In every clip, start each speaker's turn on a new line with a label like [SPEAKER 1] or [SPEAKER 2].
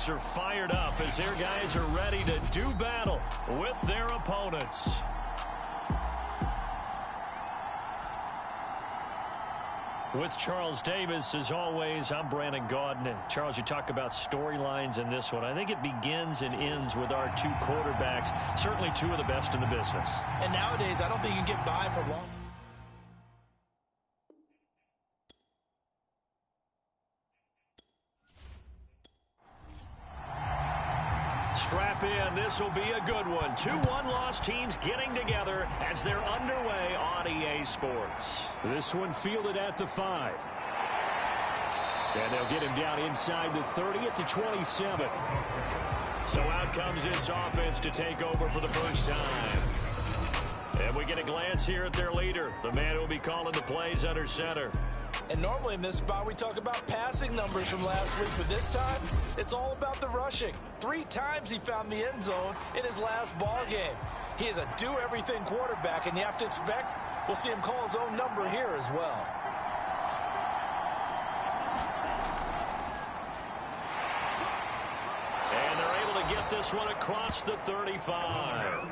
[SPEAKER 1] defense are fired up as their guys are ready to do battle with their opponents. With Charles Davis, as always, I'm Brandon Gaudin. Charles, you talk about storylines in this one. I think it begins and ends with our two quarterbacks, certainly two of the best in the business.
[SPEAKER 2] And nowadays, I don't think you can get by for long.
[SPEAKER 1] Strap in. This will be a good one. Two one-loss teams getting together as they're underway on EA Sports. This one fielded at the 5. And they'll get him down inside the 30 at the 27. So out comes this offense to take over for the first time. And we get a glance here at their leader, the man who will be calling the plays under center.
[SPEAKER 2] And normally in this spot, we talk about passing numbers from last week, but this time, it's all about the rushing. 3 times he found the end zone in his last ball game. He is a do-everything quarterback, and you have to expect we'll see him call his own number here as well.
[SPEAKER 1] And they're able to get this one across the 35.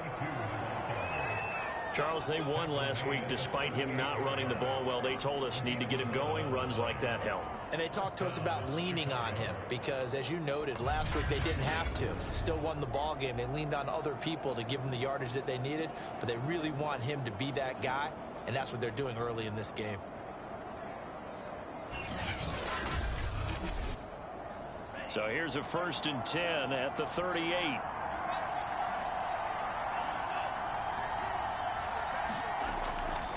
[SPEAKER 1] Charles, they won last week despite him not running the ball well. They told us need to get him going. Runs like that help.
[SPEAKER 2] And they talked to us about leaning on him because, as you noted, last week they didn't have to. Still won the ball game. They leaned on other people to give them the yardage that they needed, but they really want him to be that guy, and that's what they're doing early in this game.
[SPEAKER 1] So here's a 1st and 10 at the 38.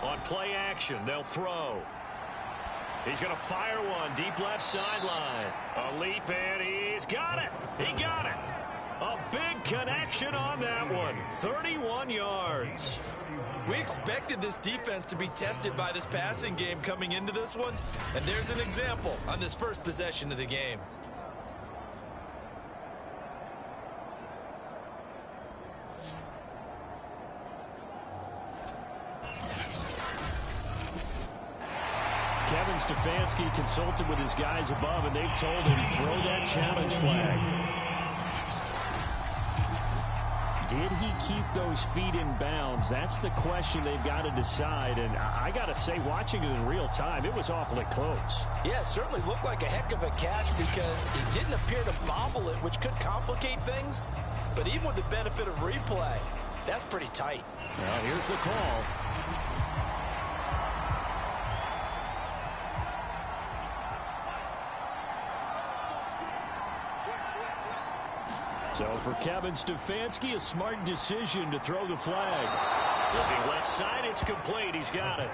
[SPEAKER 1] On play action, they'll throw. He's going to fire one deep left sideline. A leap in, he's got it. He got it. A big connection on that one. 31 yards.
[SPEAKER 2] We expected this defense to be tested by this passing game coming into this one, and there's an example on this first possession of the game.
[SPEAKER 1] Stefanski consulted with his guys above, and they've told him throw that challenge flag. Did he keep those feet in bounds? That's the question they've got to decide. And I got to say, watching it in real time, it was awfully close.
[SPEAKER 2] Yeah, it certainly looked like a heck of a catch because he didn't appear to bobble it, which could complicate things. But even with the benefit of replay, that's pretty tight.
[SPEAKER 1] Now here's the call. So for Kevin Stefanski, a smart decision to throw the flag. Looking left side, it's complete. He's got it.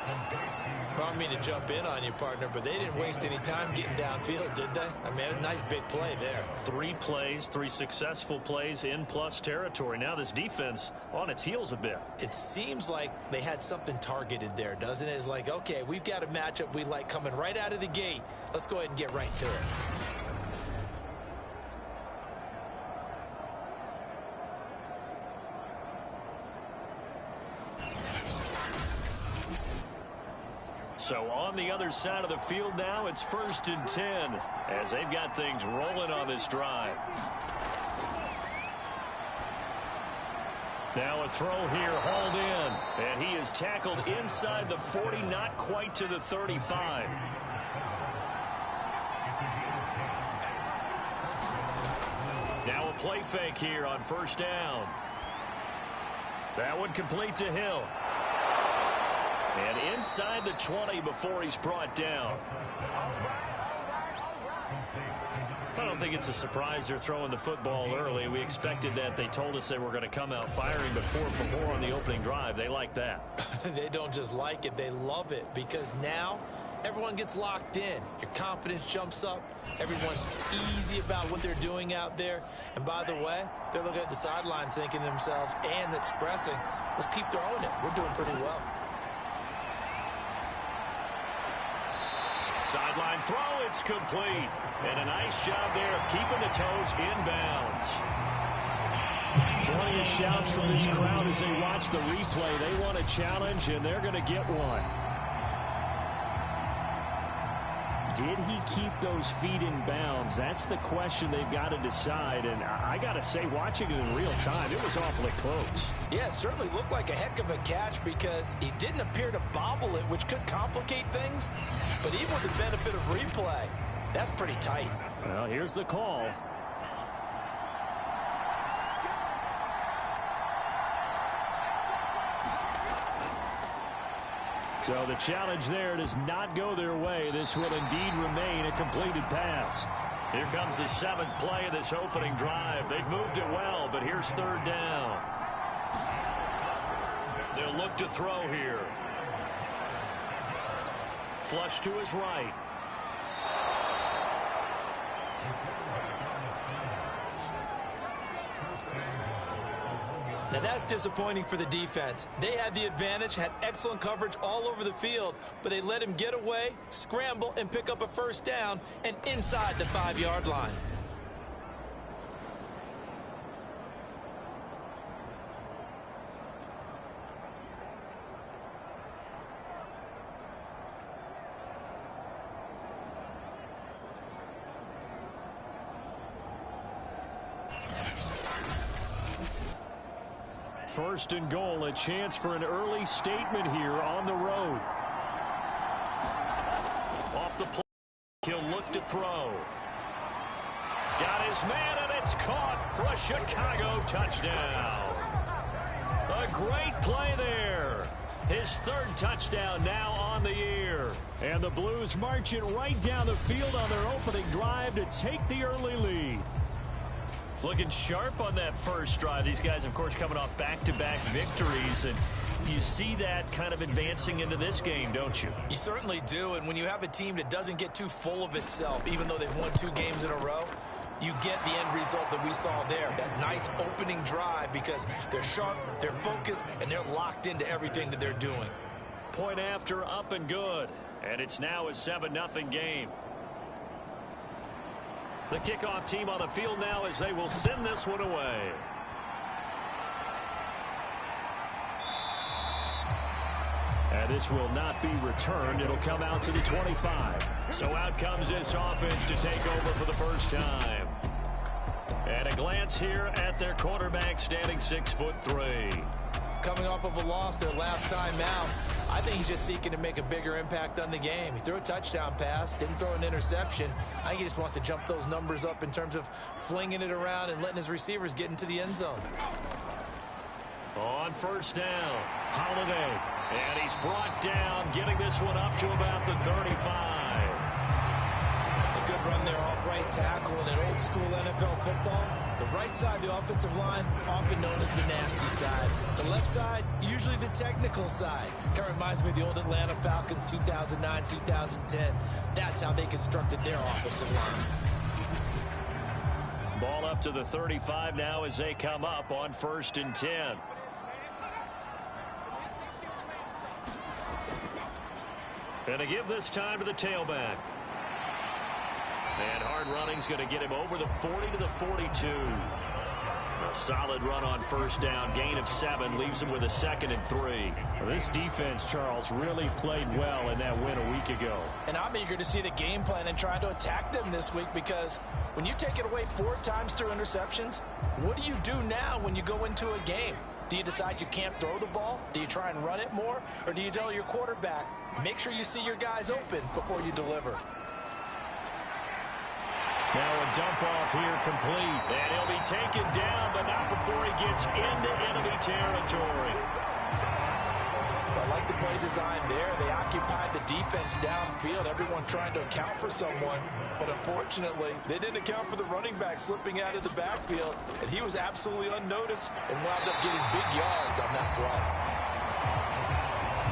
[SPEAKER 2] I don't mean to jump in on you, partner, but they didn't waste any time getting downfield, did they? I mean, a nice big play there.
[SPEAKER 1] 3 plays, 3 successful plays in plus territory. Now this defense on its heels a bit.
[SPEAKER 2] It seems like they had something targeted there, doesn't it? It's like, okay, we've got a matchup we like coming right out of the gate. Let's go ahead and get right to it.
[SPEAKER 1] So on the other side of the field now, it's 1st and 10 as they've got things rolling on this drive. Now a throw here, hauled in, and he is tackled inside the 40, not quite to the 35. Now a play fake here on 1st down. That one complete to Hill. And inside the 20 before he's brought down. I don't think it's a surprise they're throwing the football early. We expected that. They told us they were going to come out firing the 4-for-4 on the opening drive. They like that.
[SPEAKER 2] They don't just like it, they love it, because now everyone gets locked in. Your confidence jumps up. Everyone's easy about what they're doing out there. And by the way, they're looking at the sideline thinking to themselves and expressing, let's keep throwing it. We're doing pretty well.
[SPEAKER 1] Sideline throw, it's complete. And a nice job there of keeping the toes inbounds. Plenty of shouts from this crowd as they watch the replay. They want a challenge, and they're going to get one. did he keep those feet in bounds? That's the question they've got to decide. And I got to say, watching it in real time, it was awfully close.
[SPEAKER 2] Yeah, it certainly looked like a heck of a catch because he didn't appear to bobble it, which could complicate things. But even with the benefit of replay, that's pretty tight.
[SPEAKER 1] Well, here's the call. So the challenge there does not go their way. This will indeed remain a completed pass. Here comes the 7th play of this opening drive. They've moved it well, but here's 3rd down. They'll look to throw here. Flush to his right.
[SPEAKER 2] Now that's disappointing for the defense. They had the advantage, had excellent coverage all over the field, but they let him get away, scramble, and pick up a 1st down and inside the 5-yard line.
[SPEAKER 1] First and goal, a chance for an early statement here on the road. Off the play, he'll look to throw. Got his man, and it's caught for a Chicago touchdown. A great play there. His 3rd touchdown now on the year. And the Blues marching right down the field on their opening drive to take the early lead. Looking sharp on that first drive. These guys, of course, coming off back-to-back victories, and you see that kind of advancing into this game, don't you?
[SPEAKER 2] You certainly do, and when you have a team that doesn't get too full of itself, even though they've won 2 games in a row, you get the end result that we saw there, that nice opening drive, because they're sharp, they're focused, and they're locked into everything that they're doing.
[SPEAKER 1] Point after, up and good, and it's now a 7-0 game. The kickoff team on the field now as they will send this one away. And this will not be returned. It'll come out to the 25. So out comes this offense to take over for the first time. And a glance here at their quarterback standing 6'3".
[SPEAKER 2] Coming off of a loss their last time out, I think he's just seeking to make a bigger impact on the game. He threw a touchdown pass, didn't throw an interception. I think he just wants to jump those numbers up in terms of flinging it around and letting his receivers get into the end zone.
[SPEAKER 1] On 1st down, Holiday. And he's brought down, getting this one up to about the 35.
[SPEAKER 2] A good run there off right tackle in an old school NFL football. The right side of the offensive line, often known as the nasty side. The left side, usually the technical side. Kind of reminds me of the old Atlanta Falcons 2009, 2010. That's how they constructed their offensive line.
[SPEAKER 1] Ball up to the 35 now as they come up on 1st and 10. And to give this time to the tailback. And hard running's going to get him over the 40 to the 42. A solid run on 1st down. Gain of 7 leaves him with a 2nd and 3. Well, this defense, Charles, really played well in that win a week ago.
[SPEAKER 3] And I'm eager to see the game plan and try to attack them this week, because when you take it away 4 times through interceptions, what do you do now when you go into a game? Do you decide you can't throw the ball? Do you try and run it more? Or do you tell your quarterback, make sure you see your guys open before you deliver?
[SPEAKER 1] Now a dump off here complete. And he'll be taken down, but not before he gets into enemy territory.
[SPEAKER 3] I like the play design there. They occupied the defense downfield, everyone trying to account for someone. But unfortunately, they didn't account for the running back slipping out of the backfield, and he was absolutely unnoticed and wound up getting big yards on that play.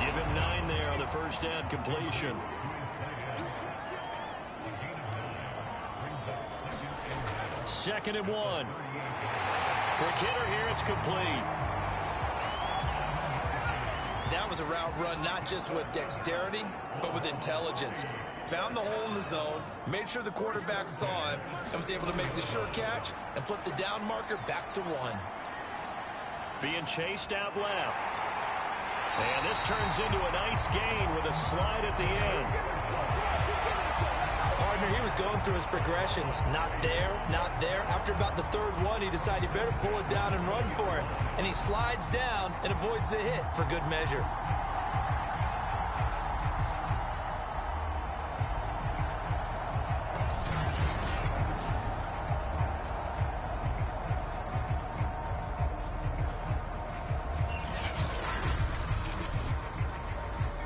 [SPEAKER 1] Give him 9 there on the 1st down completion. Second and 1. For Kidder here, it's complete.
[SPEAKER 2] That was a route run not just with dexterity, but with intelligence. Found the hole in the zone, made sure the quarterback saw him, and was able to make the sure catch and flip the down marker back to 1.
[SPEAKER 1] Being chased out left. And this turns into a nice gain with a slide at the end.
[SPEAKER 2] partner. He was going through his progressions. Not there, not there. After about the third one, he decided he better pull it down and run for it. And he slides down and avoids the hit for good measure.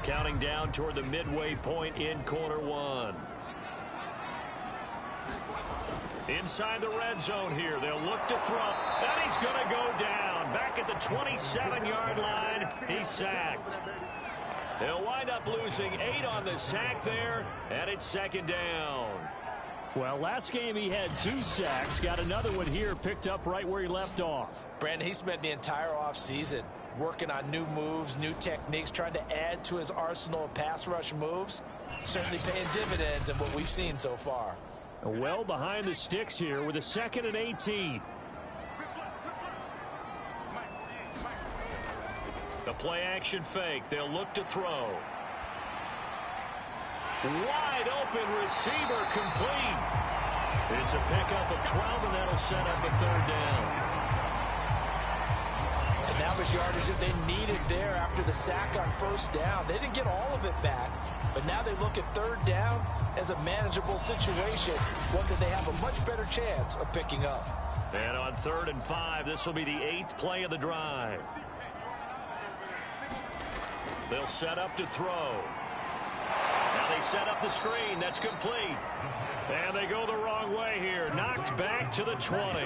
[SPEAKER 1] Counting down toward the midway point in quarter one. Inside the red zone here. They'll look to throw. And he's going to go down. Back at the 27-yard line. He's sacked. They'll wind up losing 8 on the sack there. And it's second down.
[SPEAKER 4] Well, last game he had 2 sacks. Got another one here picked up right where he left off.
[SPEAKER 3] Brandon, he spent the entire offseason working on new moves, new techniques, trying to add to his arsenal of pass rush moves. Certainly paying dividends in what we've seen so far.
[SPEAKER 4] Well behind the sticks here with a 2nd and 18.
[SPEAKER 1] The play action fake. They'll look to throw. Wide open receiver complete. It's a pickup of 12, and that'll set up a third down.
[SPEAKER 3] And that was yardage that they needed there after the sack on first down. They didn't get all of it back, but now they look at third down as a manageable situation, one that they have a much better chance of picking up.
[SPEAKER 1] And on 3rd and 5, this will be the 8th play of the drive. They'll set up to throw. Now they set up the screen. That's complete. And they go the wrong way here. Knocked back to the 20.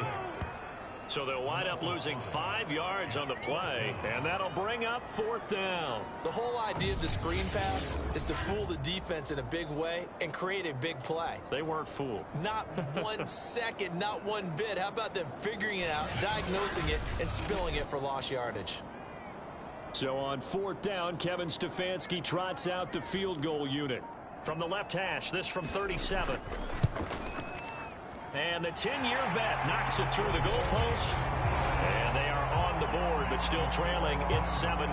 [SPEAKER 1] So they'll wind up losing 5 yards on the play, and that'll bring up 4th down.
[SPEAKER 2] The whole idea of the screen pass is to fool the defense in a big way and create a big play.
[SPEAKER 1] They weren't fooled.
[SPEAKER 2] Not 1 second, not one bit. How about them figuring it out, diagnosing it, and spilling it for lost yardage?
[SPEAKER 4] So on 4th down, Kevin Stefanski trots out the field goal unit.
[SPEAKER 1] From the left hash, this from 37. And the 10-year vet knocks it through the goalpost. And they are on the board, but still trailing. It's 7-3.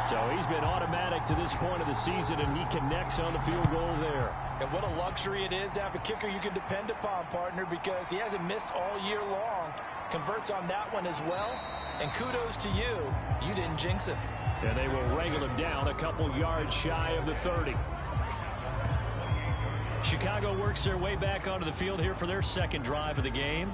[SPEAKER 4] So he's been automatic to this point of the season, and he connects on the field goal there.
[SPEAKER 3] And what a luxury it is to have a kicker you can depend upon, partner, because he hasn't missed all year long. Converts on that one as well. And kudos to you. You didn't jinx it.
[SPEAKER 4] And they will wrangle him down a couple yards shy of the 30.
[SPEAKER 1] Chicago works their way back onto the field here for their second drive of the game.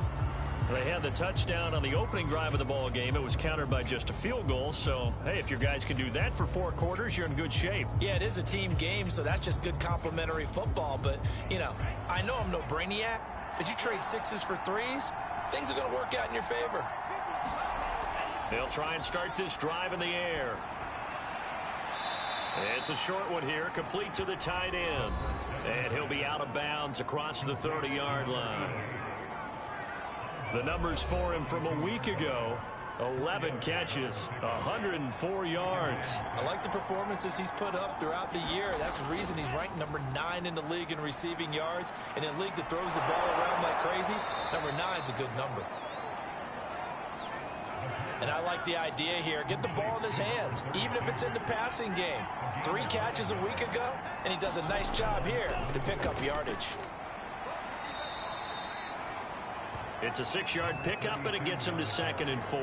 [SPEAKER 1] They had the touchdown on the opening drive of the ball game. It was countered by just a field goal. So, hey, if your guys can do that for 4 quarters, you're in good shape.
[SPEAKER 3] Yeah, it is a team game, so that's just good complimentary football. But, you know, I know I'm no brainiac, but you trade 6s for 3s, things are going to work out in your favor.
[SPEAKER 1] They'll try and start this drive in the air. It's a short one here, complete to the tight end. And he'll be out of bounds across the 30-yard line. The numbers for him from a week ago, 11 catches, 104 yards.
[SPEAKER 2] I like the performances he's put up throughout the year. That's the reason he's ranked number 9 in the league in receiving yards. In a league that throws the ball around like crazy, number 9's a good number.
[SPEAKER 3] And I like the idea here. Get the ball in his hands, even if it's in the passing game. 3 catches a week ago, and he does a nice job here to pick up yardage.
[SPEAKER 1] It's a 6-yard pickup, and it gets him to 2nd and 4.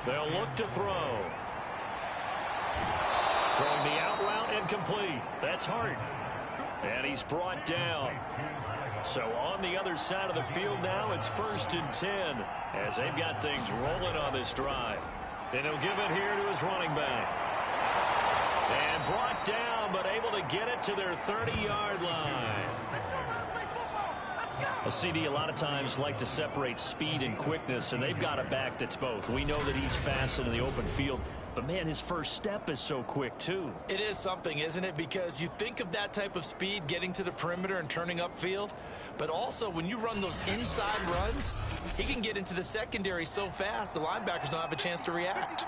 [SPEAKER 1] They'll look to throw. Throwing the out route incomplete. That's Hart. And he's brought down. So on the other side of the field now, it's 1st and 10 as they've got things rolling on this drive. And he'll give it here to his running back. And brought down, but able to get it to their 30-yard line. A CD a lot of times like to separate speed and quickness, and they've got a back that's both. We know that he's fast in the open field, but, man, his first step is so quick, too.
[SPEAKER 2] It is something, isn't it? Because you think of that type of speed getting to the perimeter and turning upfield, but also when you run those inside runs, he can get into the secondary so fast the linebackers don't have a chance to react.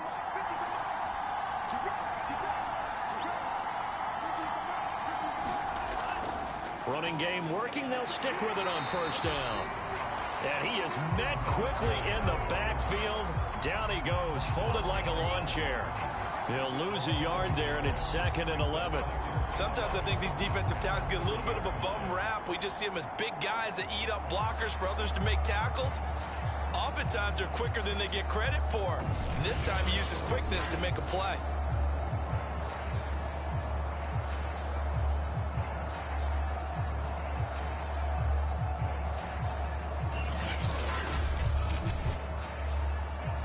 [SPEAKER 1] Running game working. They'll stick with it on 1st down. And he is met quickly in the backfield. Down he goes, folded like a lawn chair. They'll lose a yard there, and it's 2nd and 11.
[SPEAKER 2] Sometimes I think these defensive tackles get a little bit of a bum rap. We just see them as big guys that eat up blockers for others to make tackles. Oftentimes they're quicker than they get credit for. And this time he used his quickness to make a play.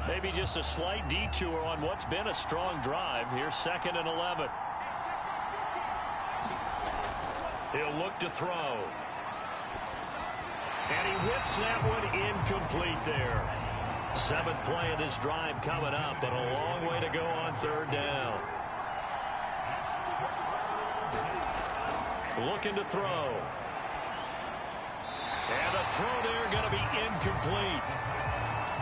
[SPEAKER 1] Maybe just a slight detour on what's been a strong drive. Here's 2nd and 11. He'll look to throw. And he whips that one incomplete there. 7th play of this drive coming up, but a long way to go on 3rd down. Looking to throw. And the throw there going to be incomplete.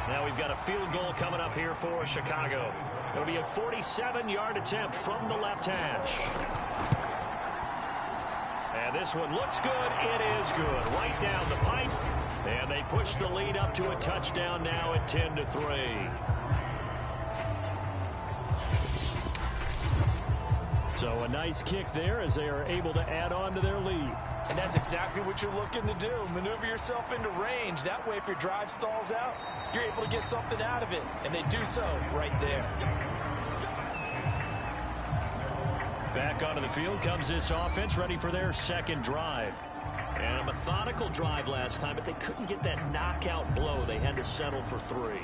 [SPEAKER 1] Now we've got a field goal coming up here for Chicago. It'll be a 47-yard attempt from the left hash. And this one looks good. It is good. Right down the pipe. And they push the lead up to a touchdown now at 10-3. So a nice kick there as they are able to add on to their lead.
[SPEAKER 3] And that's exactly what you're looking to do. Maneuver yourself into range. That way, if your drive stalls out, you're able to get something out of it. And they do so right there.
[SPEAKER 1] Back onto the field comes this offense, ready for their 2nd drive. And a methodical drive last time, but they couldn't get that knockout blow. They had to settle for 3.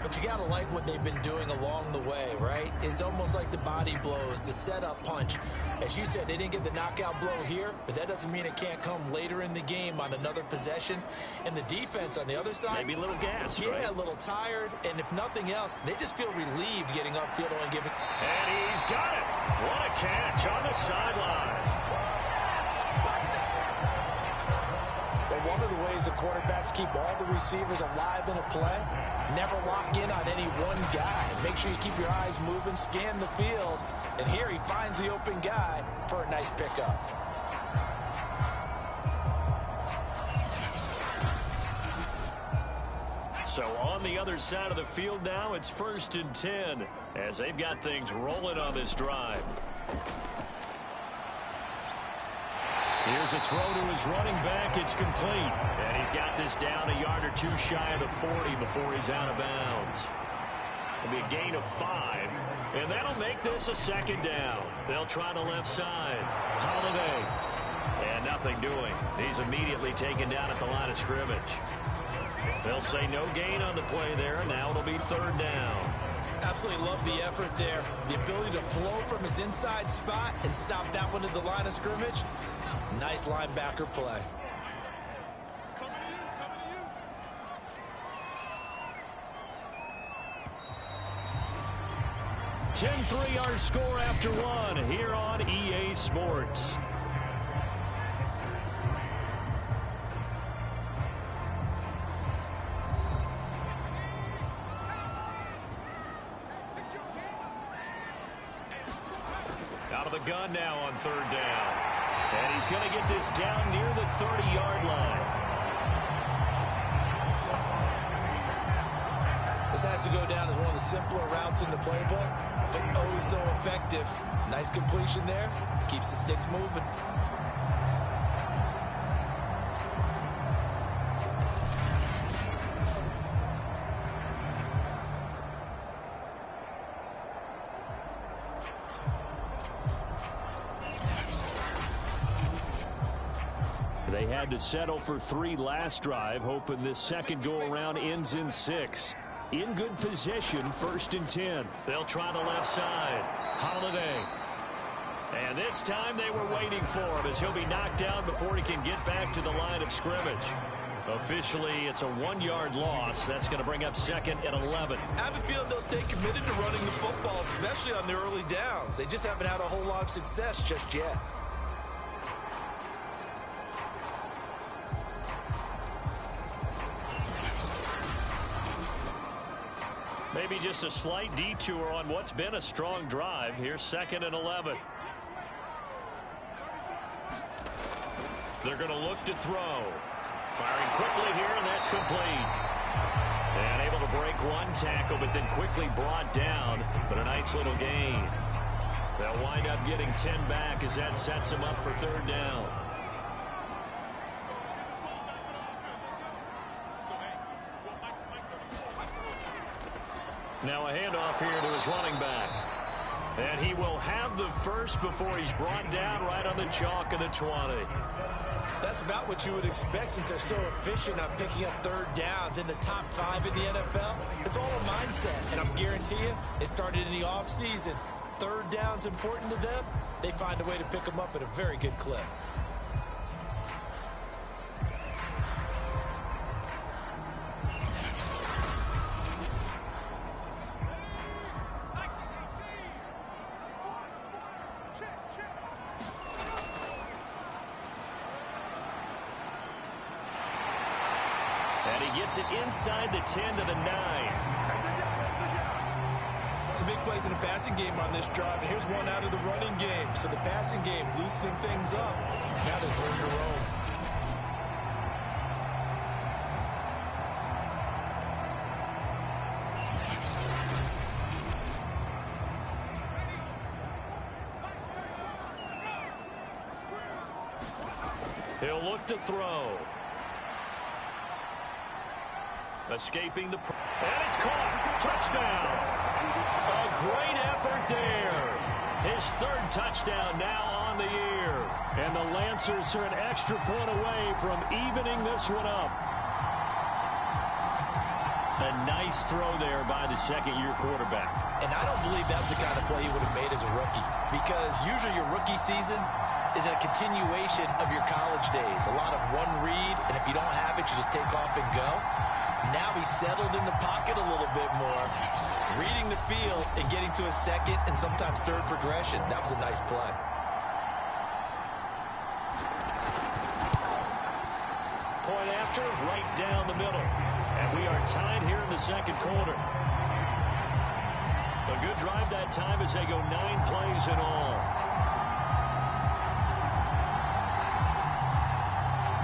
[SPEAKER 2] But you got to like what they've been doing along the way, right? It's almost like the body blows, the setup punch. As you said, they didn't get the knockout blow here, but that doesn't mean it can't come later in the game on another possession. And the defense on the other side,
[SPEAKER 1] maybe a little gassed,
[SPEAKER 2] yeah,
[SPEAKER 1] right?
[SPEAKER 2] A little tired. And if nothing else, they just feel relieved getting upfield and giving.
[SPEAKER 1] And he's got it. What a catch on the sideline.
[SPEAKER 3] One of the ways the quarterbacks keep all the receivers alive in a play, never lock in on any one guy. Make sure you keep your eyes moving, scan the field, and here he finds the open guy for a nice pickup.
[SPEAKER 1] So on the other side of the field now, it's 1st and 10 as they've got things rolling on this drive. Here's a throw to his running back. It's complete. And he's got this down a yard or 2 shy of the 40 before he's out of bounds. It'll be a gain of 5. And that'll make this a 2nd down. They'll try the left side. Holiday. And nothing doing. He's immediately taken down at the line of scrimmage. They'll say no gain on the play there. Now it'll be 3rd down.
[SPEAKER 2] Absolutely love the effort there. The ability to flow from his inside spot and stop that one at the line of scrimmage. Nice linebacker play.
[SPEAKER 1] $10-3 our score after 1 here on EA Sports. Out of the gun now on 3rd down. And he's going to get this down near the 30-yard line.
[SPEAKER 2] This has to go down as one of the simpler routes in the playbook, but oh so effective. Nice completion there. Keeps the sticks moving.
[SPEAKER 1] They had to settle for 3 last drive, hoping this second go-around ends in 6. In good position, 1st and 10. They'll try the left side. Holiday. And this time they were waiting for him as he'll be knocked down before he can get back to the line of scrimmage. Officially, it's a 1-yard loss. That's going to bring up 2nd and 11.
[SPEAKER 2] I have a feeling they'll stay committed to running the football, especially on their early downs. They just haven't had a whole lot of success just yet.
[SPEAKER 1] Maybe just a slight detour on what's been a strong drive. Here's 2nd and 11. They're going to look to throw. Firing quickly here, and that's complete. And able to break one tackle, but then quickly brought down. But a nice little gain. They'll wind up getting 10 back as that sets them up for third down. Now a handoff here to his running back. And he will have the first before he's brought down right on the chalk of the 20.
[SPEAKER 2] That's about what you would expect since they're so efficient on picking up third downs in the top 5 in the NFL. It's all a mindset, and I'm guarantee you, it started in the offseason. Third down's important to them. They find a way to pick them up at a very good clip.
[SPEAKER 1] And he gets it inside the 10 to the 9.
[SPEAKER 2] Some big plays in the passing game on this drive, and here's one out of the running game. So the passing game loosening things up. Now there's room to roam.
[SPEAKER 1] He'll look to throw. Escaping the... And it's caught. Touchdown. A great effort there. His third touchdown now on the year.
[SPEAKER 4] And the Lancers are an extra point away from evening this one up.
[SPEAKER 1] A nice throw there by the second-year quarterback.
[SPEAKER 2] And I don't believe that was the kind of play he would have made as a rookie. Because usually your rookie season is a continuation of your college days. A lot of one read, and if you don't have it, you just take off and go. Now he's settled in the pocket a little bit more, reading the field and getting to a second and sometimes third progression. That was a nice play.
[SPEAKER 1] Point after, right down the middle. And we are tied here in the second quarter. A good drive that time as they go 9 plays in all.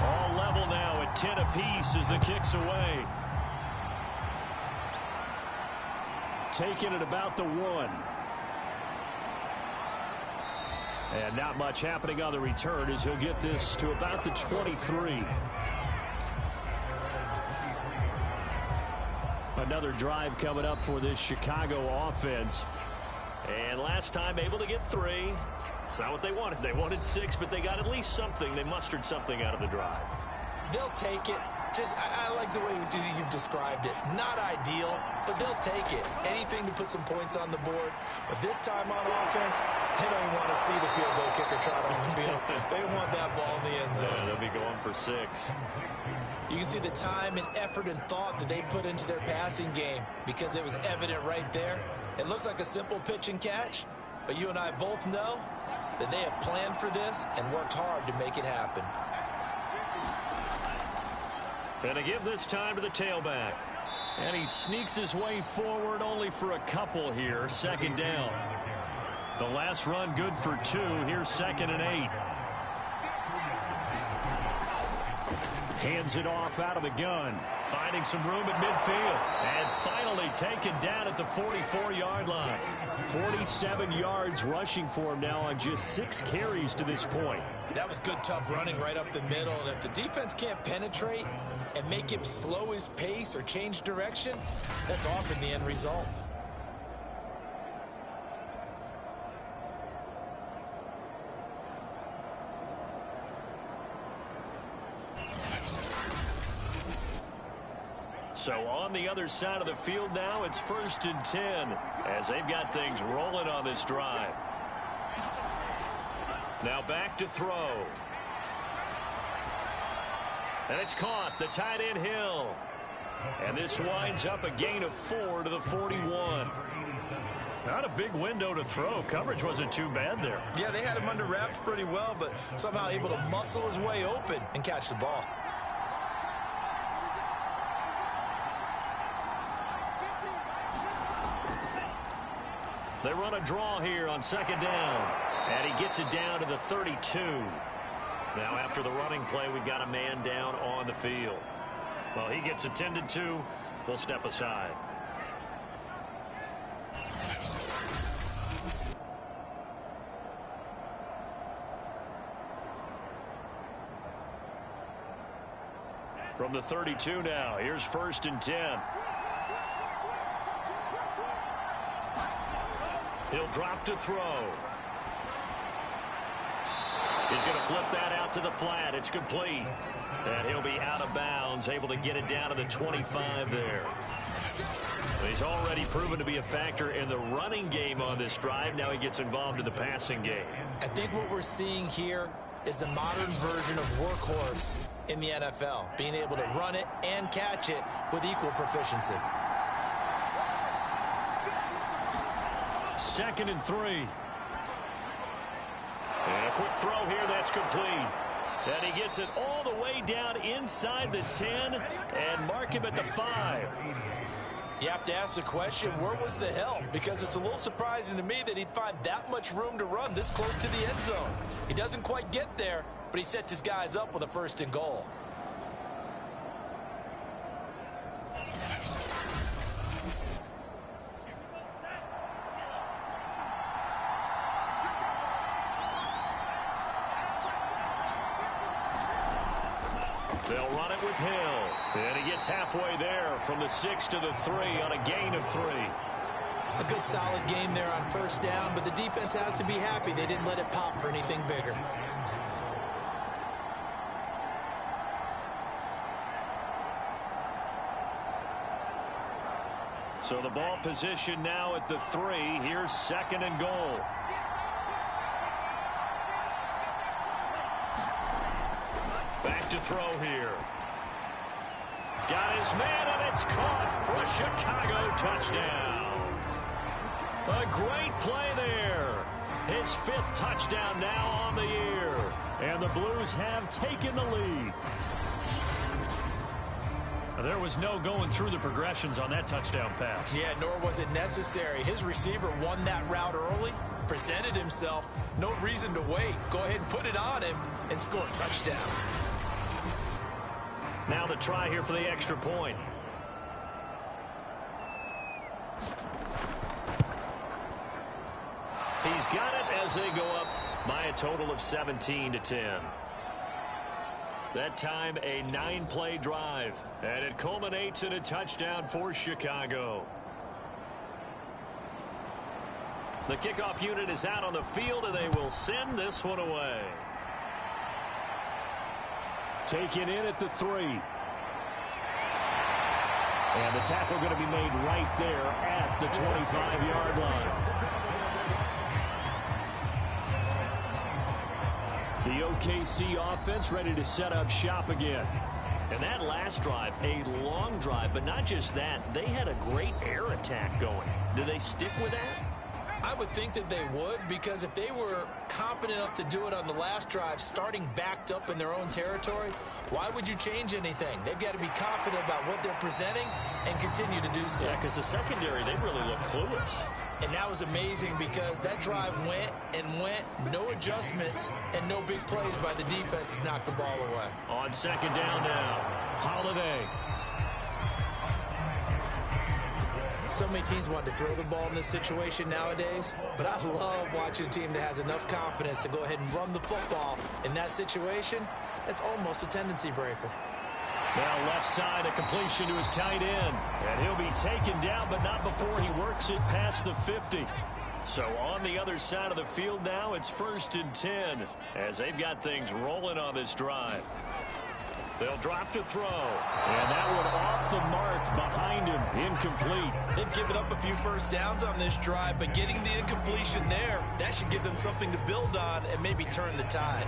[SPEAKER 1] All level now at 10 apiece as the kick's away.
[SPEAKER 4] Taking it about the 1. And not much happening on the return as he'll get this to about the 23. Another drive coming up for this Chicago offense.
[SPEAKER 1] And last time able to get 3. It's not what they wanted. They wanted 6, but they got at least something. They mustered something out of the drive.
[SPEAKER 2] They'll take it. I like the way you've described it. Not ideal, but they'll take it. Anything to put some points on the board. But this time on offense, they don't even want to see the field goal kicker trot on the field. They want that ball in the end zone.
[SPEAKER 1] Yeah, they'll be going for 6.
[SPEAKER 2] You can see the time and effort and thought that they put into their passing game because it was evident right there. It looks like a simple pitch and catch, but you and I both know that they have planned for this and worked hard to make it happen.
[SPEAKER 1] And to give this time to the tailback.
[SPEAKER 4] And he sneaks his way forward only for a couple here. Second down.
[SPEAKER 1] The last run good for 2. Here's 2nd and 8.
[SPEAKER 4] Hands it off out of the gun.
[SPEAKER 1] Finding some room at midfield. And finally taken down at the 44-yard line.
[SPEAKER 4] 47 yards rushing for him now on just 6 carries to this point.
[SPEAKER 2] That was good, tough running right up the middle. And if the defense can't penetrate and make him slow his pace or change direction, that's often the end result.
[SPEAKER 1] So on the other side of the field now, it's 1st and 10 as they've got things rolling on this drive. Now back to throw. And it's caught. The tight end Hill. And this winds up a gain of 4 to the 41. Not a big window to throw. Coverage wasn't too bad there.
[SPEAKER 2] Yeah, they had him under wraps pretty well, but somehow able to muscle his way open and catch the ball.
[SPEAKER 1] They run a draw here on 2nd down. And he gets it down to the 32. Now after the running play, we've got a man down on the field. Well, he gets attended to. We'll step aside. From the 32 now, here's 1st and 10. He'll drop to throw. He's going to flip that out to the flat. It's complete. And he'll be out of bounds, able to get it down to the 25 there. He's already proven to be a factor in the running game on this drive. Now he gets involved in the passing game.
[SPEAKER 2] I think what we're seeing here is the modern version of workhorse in the NFL, being able to run it and catch it with equal proficiency.
[SPEAKER 1] 2nd and 3. And a quick throw here, that's complete. And he gets it all the way down inside the 10 and mark him at the 5.
[SPEAKER 3] You have to ask the question, where was the help? Because it's a little surprising to me that he'd find that much room to run this close to the end zone. He doesn't quite get there, but he sets his guys up with a 1st and goal.
[SPEAKER 1] They'll run it with Hill. And he gets halfway there from the 6 to the 3 on a gain of 3.
[SPEAKER 2] A good solid game there on 1st down, but the defense has to be happy they didn't let it pop for anything bigger.
[SPEAKER 1] So the ball position now at the 3. Here's 2nd and goal. Back to throw here. Got his man, and it's caught for a Chicago touchdown. A great play there. His 5th touchdown now on the year. And the Blues have taken the lead. There was no going through the progressions on that touchdown pass.
[SPEAKER 2] Yeah, nor was it necessary. His receiver won that route early, presented himself. No reason to wait. Go ahead and put it on him and score a touchdown.
[SPEAKER 1] Now the try here for the extra point. He's got it as they go up by a total of 17-10. That time a 9-play drive, and it culminates in a touchdown for Chicago. The kickoff unit is out on the field, and they will send this one away. Taken in at the 3. And the tackle going to be made right there at the 25-yard line. The OKC offense ready to set up shop again. And that last drive, a long drive, but not just that. They had a great air attack going. Do they stick with that?
[SPEAKER 2] I would think that they would, because if they were competent enough to do it on the last drive, starting backed up in their own territory, why would you change anything? They've got to be confident about what they're presenting and continue to do so.
[SPEAKER 1] Yeah, because the secondary, they really look clueless.
[SPEAKER 2] And that was amazing because that drive went and went, no adjustments, and no big plays by the defense to knock the ball away.
[SPEAKER 1] On 2nd down now, Holiday.
[SPEAKER 2] So many teams want to throw the ball in this situation nowadays, but I love watching a team that has enough confidence to go ahead and run the football in that situation. That's almost a tendency breaker.
[SPEAKER 1] Now left side, a completion to his tight end. And he'll be taken down, but not before he works it past the 50. So on the other side of the field now, it's 1st and 10 as they've got things rolling on this drive. They'll drop to throw. And that one off the mark behind him. Incomplete.
[SPEAKER 2] They've given up a few 1st downs on this drive, but getting the incompletion there, that should give them something to build on and maybe turn the tide.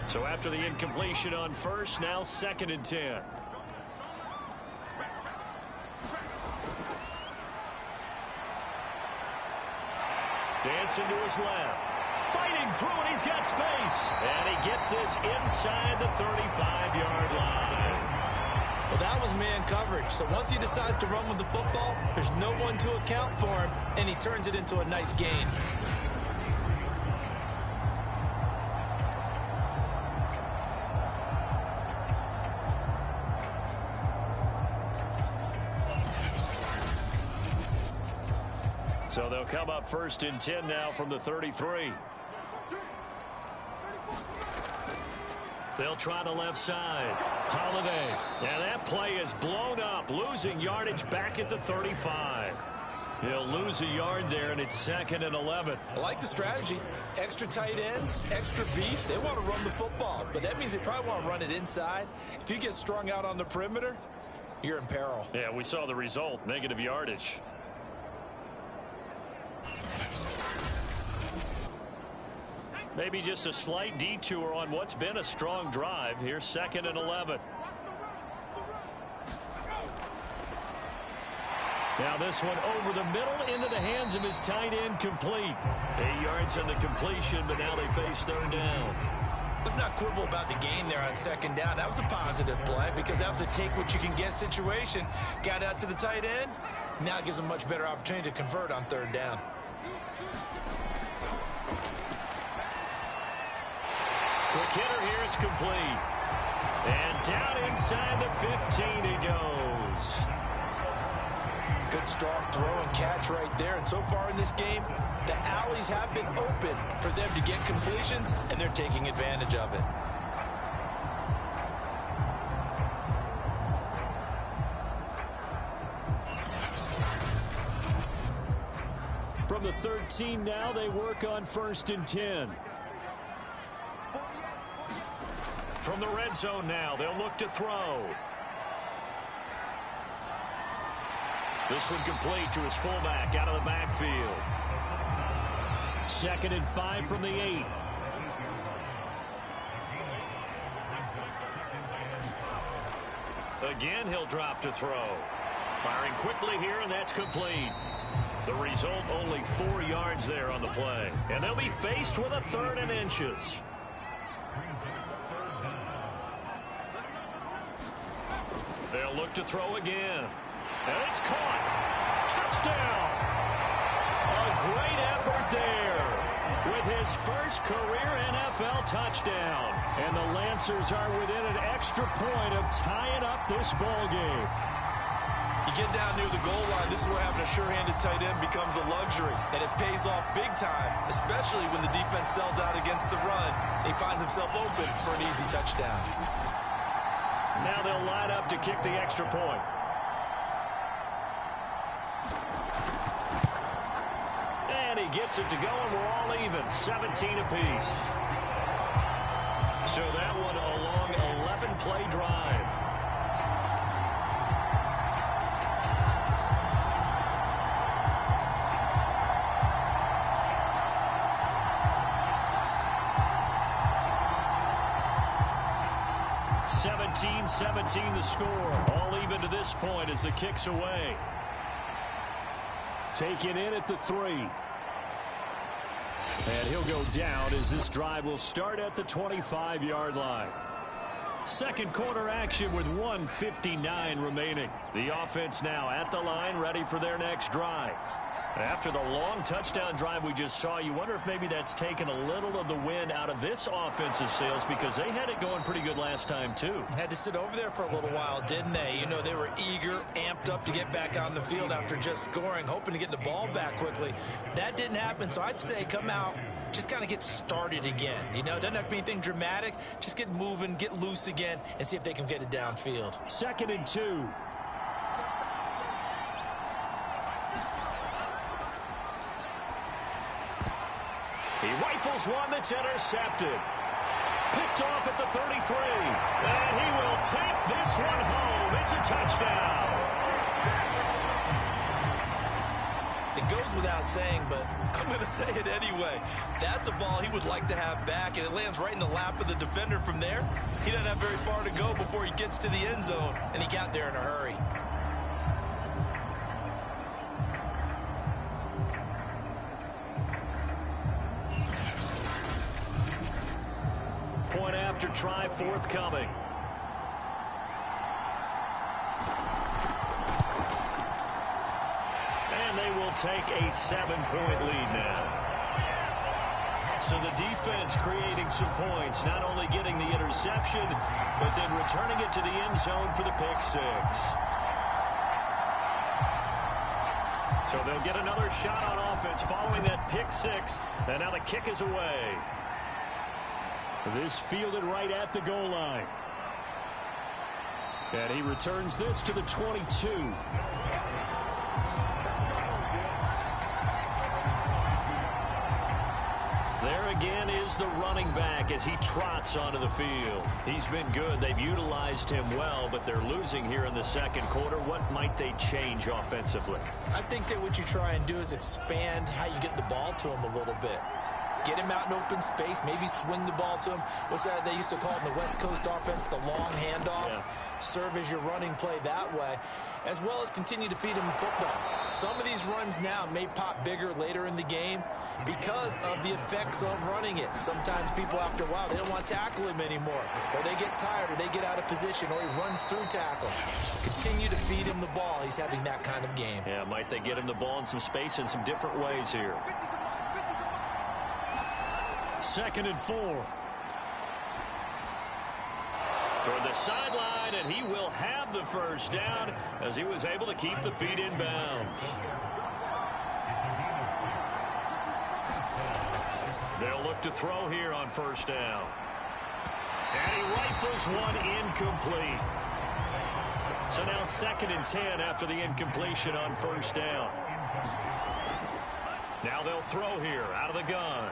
[SPEAKER 1] So after the incompletion on 1st, now 2nd and 10. Dancing to his left. Fighting through it, he's got space. And he gets this inside the 35-yard line.
[SPEAKER 2] Well, that was man coverage. So once he decides to run with the football, there's no one to account for him, and he turns it into a nice gain.
[SPEAKER 1] So they'll come up 1st and 10 now from the 33. They'll try the left side. Holiday. And that play is blown up, losing yardage back at the 35. He'll lose a yard there, and it's 2nd and 11.
[SPEAKER 2] I like the strategy. Extra tight ends, extra beef. They want to run the football, but that means they probably want to run it inside. If you get strung out on the perimeter, you're in peril.
[SPEAKER 1] Yeah, we saw the result, negative yardage. Maybe just a slight detour on what's been a strong drive. Here's 2nd and 11. Now this one over the middle into the hands of his tight end, complete. 8 yards on the completion, but now they face 3rd down.
[SPEAKER 2] Let's not quibble about the gain there on 2nd down. That was a positive play because that was a take-what-you-can-get situation. Got out to the tight end. Now it gives them a much better opportunity to convert on 3rd down.
[SPEAKER 1] Quick hitter here, it's complete. And down inside the 15 he goes.
[SPEAKER 3] Good strong throw and catch right there. And so far in this game, the alleys have been open for them to get completions, and they're taking advantage of it.
[SPEAKER 4] From the 13 now, they work on 1st and 10.
[SPEAKER 1] From the red zone now, they'll look to throw. This one complete to his fullback out of the backfield.
[SPEAKER 4] 2nd and 5 from the 8.
[SPEAKER 1] Again, he'll drop to throw. Firing quickly here, and that's complete. The result, only 4 yards there on the play. And they'll be faced with a 3rd and inches. They'll look to throw again. And it's caught. Touchdown. A great effort there with his first career NFL touchdown. And the Lancers are within an extra point of tying up this ball game.
[SPEAKER 2] You get down near the goal line, this is where having a sure-handed tight end becomes a luxury. And it pays off big time, especially when the defense sells out against the run. He finds himself open for an easy touchdown.
[SPEAKER 1] Now they'll line up to kick the extra point. And he gets it to go, and we're all even, 17 apiece. So that one a long 11-play drive. (17-17) the score. All even to this point as the kick's away.
[SPEAKER 4] Taken in at the 3. And he'll go down as this drive will start at the 25-yard line. Second quarter action with 1:59 remaining. The offense now at the line, ready for their next drive. After the long touchdown drive we just saw, you wonder if maybe that's taken a little of the wind out of this offensive sails, because they had it going pretty good last time too.
[SPEAKER 2] Had to sit over there for a little while, didn't they? You know, they were eager, amped up to get back on the field after just scoring, hoping to get the ball back quickly. That didn't happen, so I'd say come out, just kind of get started again. You know, it doesn't have to be anything dramatic. Just get moving, get loose again, and see if they can get it downfield.
[SPEAKER 4] 2nd and 2.
[SPEAKER 1] He rifles one that's intercepted. Picked off at the 33. And he will take this one home. It's a touchdown.
[SPEAKER 2] It goes without saying, but I'm going to say it anyway. That's a ball he would like to have back, and it lands right in the lap of the defender from there. He doesn't have very far to go before he gets to the end zone, and he got there in a hurry.
[SPEAKER 1] Point after try forthcoming. And they will take a 7-point lead now. So the defense creating some points, not only getting the interception, but then returning it to the end zone for the pick six. So
[SPEAKER 4] So they'll get another shot on offense following that pick six. And now the kick is away. This fielded right at the goal line. And he returns this to the 22. There again is the running back as he trots onto the field. He's been good. They've utilized him well, but they're losing here in the second quarter. What might they change offensively?
[SPEAKER 2] I think that what you try and do is expand how you get the ball to him a little bit. Get him out in open space, maybe swing the ball to him. What's that they used to call it in the West Coast offense, the long handoff? Yeah. Serve as your running play that way, as well as continue to feed him football. Some of these runs now may pop bigger later in the game because of the effects of running it. Sometimes people, after a while, they don't want to tackle him anymore, or they get tired, or they get out of position, or he runs through tackles. Continue to feed him the ball. He's having that kind of game.
[SPEAKER 4] Yeah, might they get him the ball in some space in some different ways here. 2nd and 4. Toward the sideline, and he will have the first down as he was able to keep the feet in bounds. They'll look to throw here on first down. And he rifles one incomplete. So now 2nd and 10 after the incompletion on first down. Now they'll throw here out of the gun.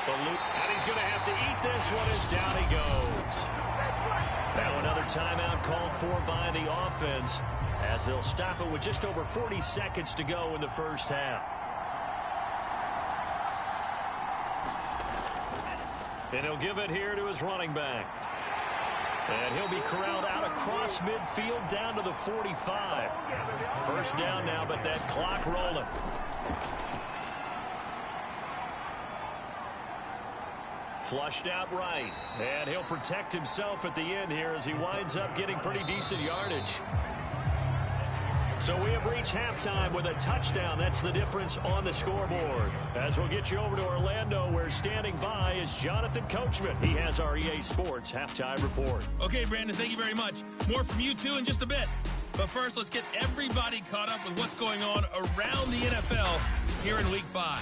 [SPEAKER 4] And he's going to have to eat this one as down he goes. Now another timeout called for by the offense as they'll stop it with just over 40 seconds to go in the first half. And he'll give it here to his running back. And he'll be corralled out across midfield down to the 45. First down now, but that clock rolling. Flushed out right, and he'll protect himself at the end here as he winds up getting pretty decent yardage. So we have reached halftime with a touchdown. That's the difference on the scoreboard. As we'll get you over to Orlando, where standing by is Jonathan Coachman. He has our EA Sports halftime report.
[SPEAKER 5] Okay, Brandon, thank you very much. More from you, too, in just a bit. But first, let's get everybody caught up with what's going on around the NFL here in Week 5.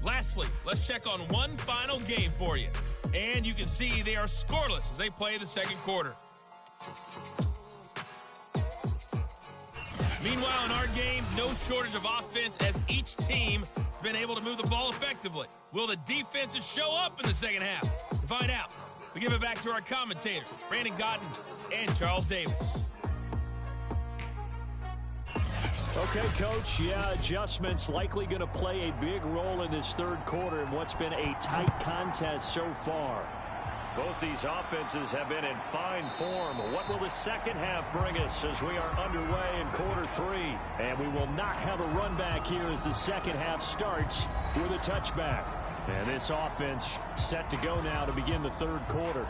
[SPEAKER 5] Lastly, let's check on one final game for you. And you can see they are scoreless as they play the second quarter. Meanwhile, in our game, no shortage of offense as each team has been able to move the ball effectively. Will the defenses show up in the second half? To find out, we give it back to our commentators, Brandon Godden and Charles Davis.
[SPEAKER 4] Okay, Coach, yeah, adjustments likely going to play a big role in this third quarter in what's been a tight contest so far. Both these offenses have been in fine form. What will the second half bring us as we are underway in quarter 3? And we will not have a run back here as the second half starts with a touchback. And this offense set to go now to begin the third quarter.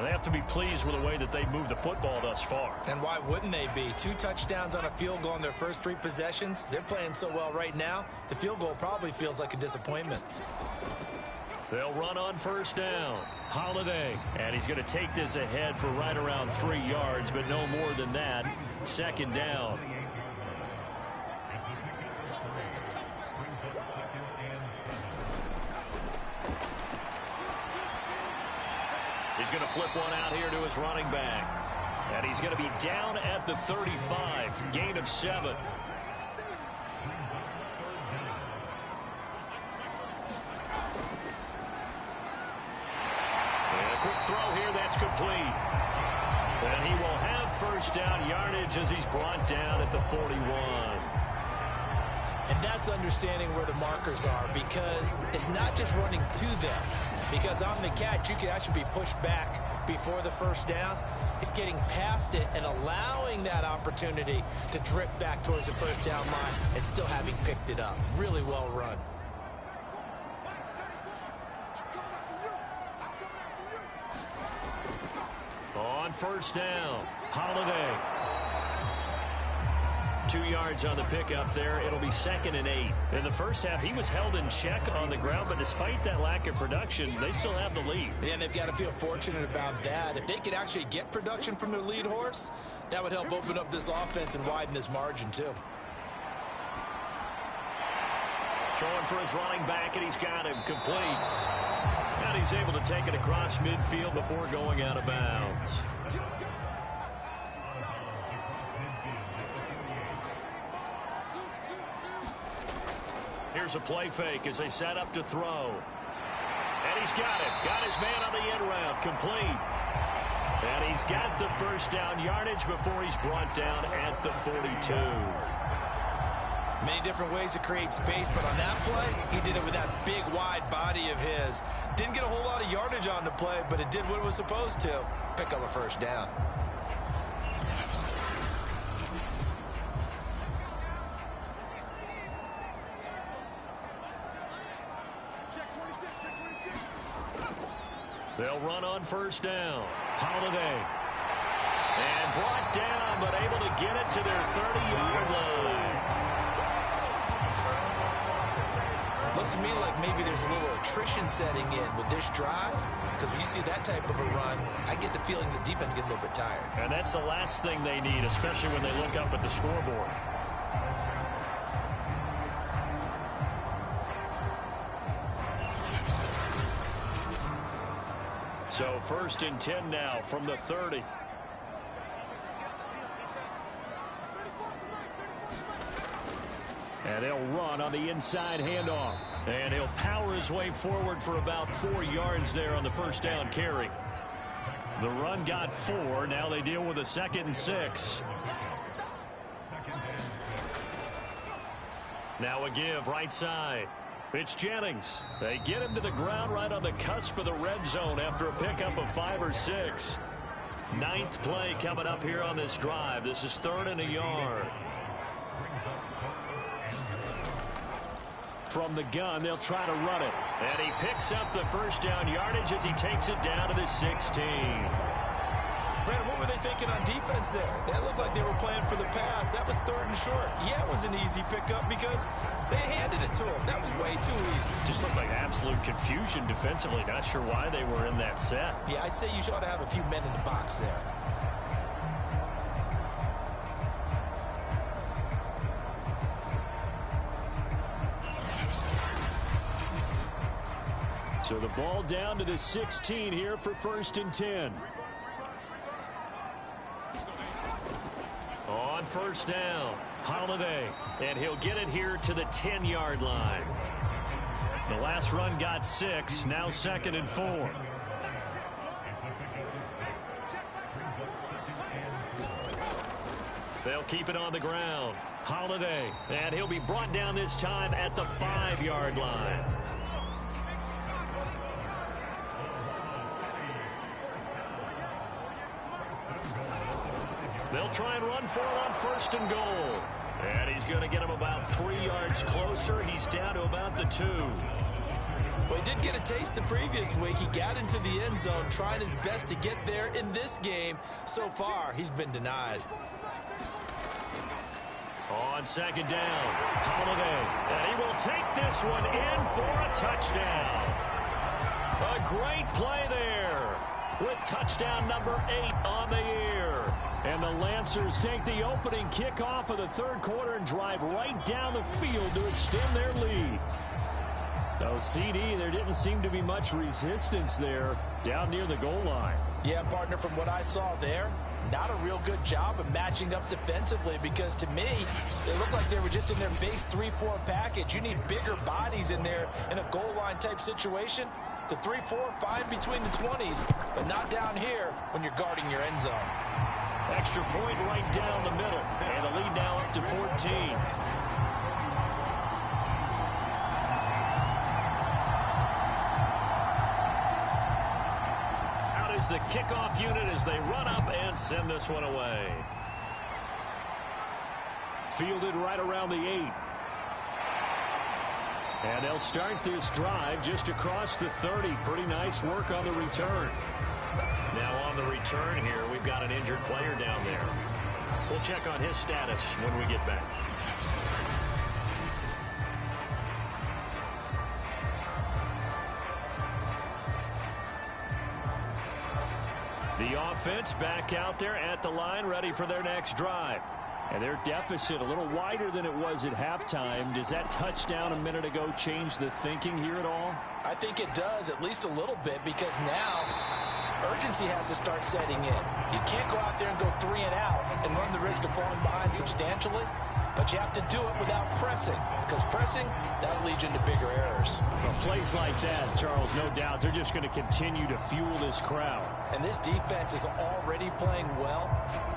[SPEAKER 4] They have to be pleased with the way that they've moved the football thus far.
[SPEAKER 2] And why wouldn't they be? 2 touchdowns on a field goal in their first 3 possessions. They're playing so well right now, the field goal probably feels like a disappointment.
[SPEAKER 4] They'll run on first down. Holiday. And he's going to take this ahead for right around 3 yards, but no more than that. Second down. He's going to flip one out here to his running back. And he's going to be down at the 35. Gain of 7. And a quick throw here. That's complete. And he will have first down yardage as he's brought down at the 41.
[SPEAKER 2] And that's understanding where the markers are, because it's not just running to them. Because on the catch, you can actually be pushed back before the first down. It's getting past it and allowing that opportunity to drift back towards the first down line and still having picked it up. Really well run.
[SPEAKER 4] On first down, Holiday. 2 yards on the pickup there. It'll be 2nd and 8. In the first half, he was held in check on the ground, but despite that lack of production, they still have the lead.
[SPEAKER 2] Yeah, and they've got to feel fortunate about that. If they could actually get production from their lead horse, that would help open up this offense and widen this margin, too.
[SPEAKER 4] Throwing for his running back, and he's got him complete. And he's able to take it across midfield before going out of bounds. Here's a play fake as they set up to throw. And he's got it. Got his man on the end route. Complete. And he's got the first down yardage before he's brought down at the 42.
[SPEAKER 2] Many different ways to create space, but on that play, he did it with that big, wide body of his. Didn't get a whole lot of yardage on the play, but it did what it was supposed to. Pick up a first down.
[SPEAKER 4] They'll run on first down. Holiday. And brought down, but able to get it to their 30-yard line.
[SPEAKER 2] Looks to me like maybe there's a little attrition setting in with this drive, because when you see that type of a run, I get the feeling the defense gets a little bit tired.
[SPEAKER 4] And that's the last thing they need, especially when they look up at the scoreboard. So 1st and 10 now from the 30. And they'll run on the inside handoff. And he'll power his way forward for about 4 yards there on the first down carry. The run got 4. Now they deal with a 2nd and 6. Now a give right side. It's Jennings. They get him to the ground right on the cusp of the red zone after a pickup of 5 or 6. 9th play coming up here on this drive. This is 3rd and a yard. From the gun, they'll try to run it. And he picks up the first down yardage as he takes it down to the 16.
[SPEAKER 2] Brandon, what were they thinking on defense there? That looked like they were playing for the pass. That was 3rd and short. Yeah, it was an easy pickup because they handed it to him. That was way too easy.
[SPEAKER 4] Just looked like absolute confusion defensively. Not sure why they were in that set.
[SPEAKER 2] Yeah, I'd say you ought to have a few men in the box there.
[SPEAKER 4] So the ball down to the 16 here for 1st and 10. On first down, Holiday. And he'll get it here to the 10-yard line. The last run got 6. Now 2nd and 4. They'll keep it on the ground. Holiday. And he'll be brought down this time at the 5-yard line. They'll try and run for it on 1st and goal. And he's going to get him about 3 yards closer. He's down to about the 2.
[SPEAKER 2] Well, he did get a taste the previous week. He got into the end zone, trying his best to get there in this game. So far, he's been denied.
[SPEAKER 4] On 2nd down, Holiday. And he will take this one in for a touchdown. A great play there with touchdown number 8 on the year. And the Lancers take the opening kickoff of the 3rd quarter and drive right down the field to extend their lead. Oh, CD, there didn't seem to be much resistance there down near the goal line.
[SPEAKER 3] Yeah, partner, from what I saw there, not a real good job of matching up defensively, because to me, they looked like they were just in their base 3-4 package. You need bigger bodies in there in a goal line type situation. The 3-4, fine between the 20s, but not down here when you're guarding your end zone.
[SPEAKER 4] Extra point right down the middle. And the lead now up to 14. Out is the kickoff unit as they run up and send this one away. Fielded right around the 8. And they'll start this drive just across the 30. Pretty nice work on the return. Now on the return here, we've got an injured player down there. We'll check on his status when we get back. The offense back out there at the line, ready for their next drive. And their deficit a little wider than it was at halftime. Does that touchdown a minute ago change the thinking here at all?
[SPEAKER 3] I think it does, at least a little bit, because now urgency has to start setting in. You can't go out there and go 3 and out and run the risk of falling behind substantially, but you have to do it without pressing, because pressing, that'll lead you into bigger errors.
[SPEAKER 4] Well, plays like that, Charles, no doubt, they're just going to continue to fuel this crowd.
[SPEAKER 3] And this defense is already playing well,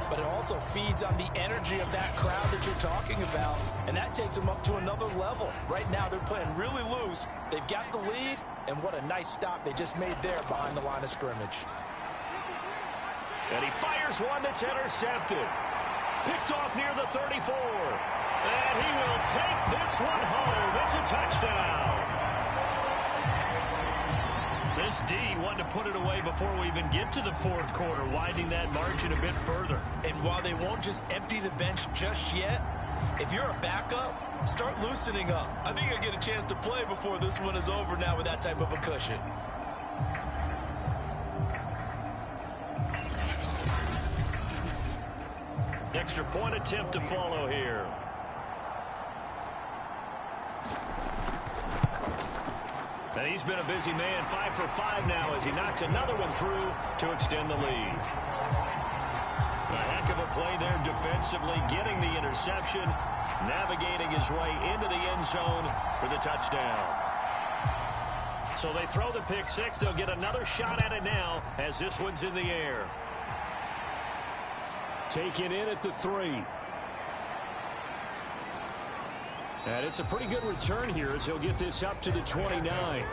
[SPEAKER 3] but it also feeds on the energy of that crowd that you're talking about, and that takes them up to another level. Right now, they're playing really loose. They've got the lead, and what a nice stop they just made there behind the line of scrimmage.
[SPEAKER 4] And he fires one that's intercepted. Picked off near the 34. And he will take this one home. It's a touchdown. This D wanted to put it away before we even get to the fourth quarter, widening that margin a bit further.
[SPEAKER 2] And while they won't just empty the bench just yet, if you're a backup, start loosening up. I think you'll get a chance to play before this one is over now with that type of a cushion.
[SPEAKER 4] Extra point attempt to follow here. And he's been a busy man, 5 for 5 now as he knocks another one through to extend the lead. A heck of a play there defensively, getting the interception, navigating his way into the end zone for the touchdown. So they throw the pick six. They'll get another shot at it now as this one's in the air. Taken in at the 3. And it's a pretty good return here as he'll get this up to the 29.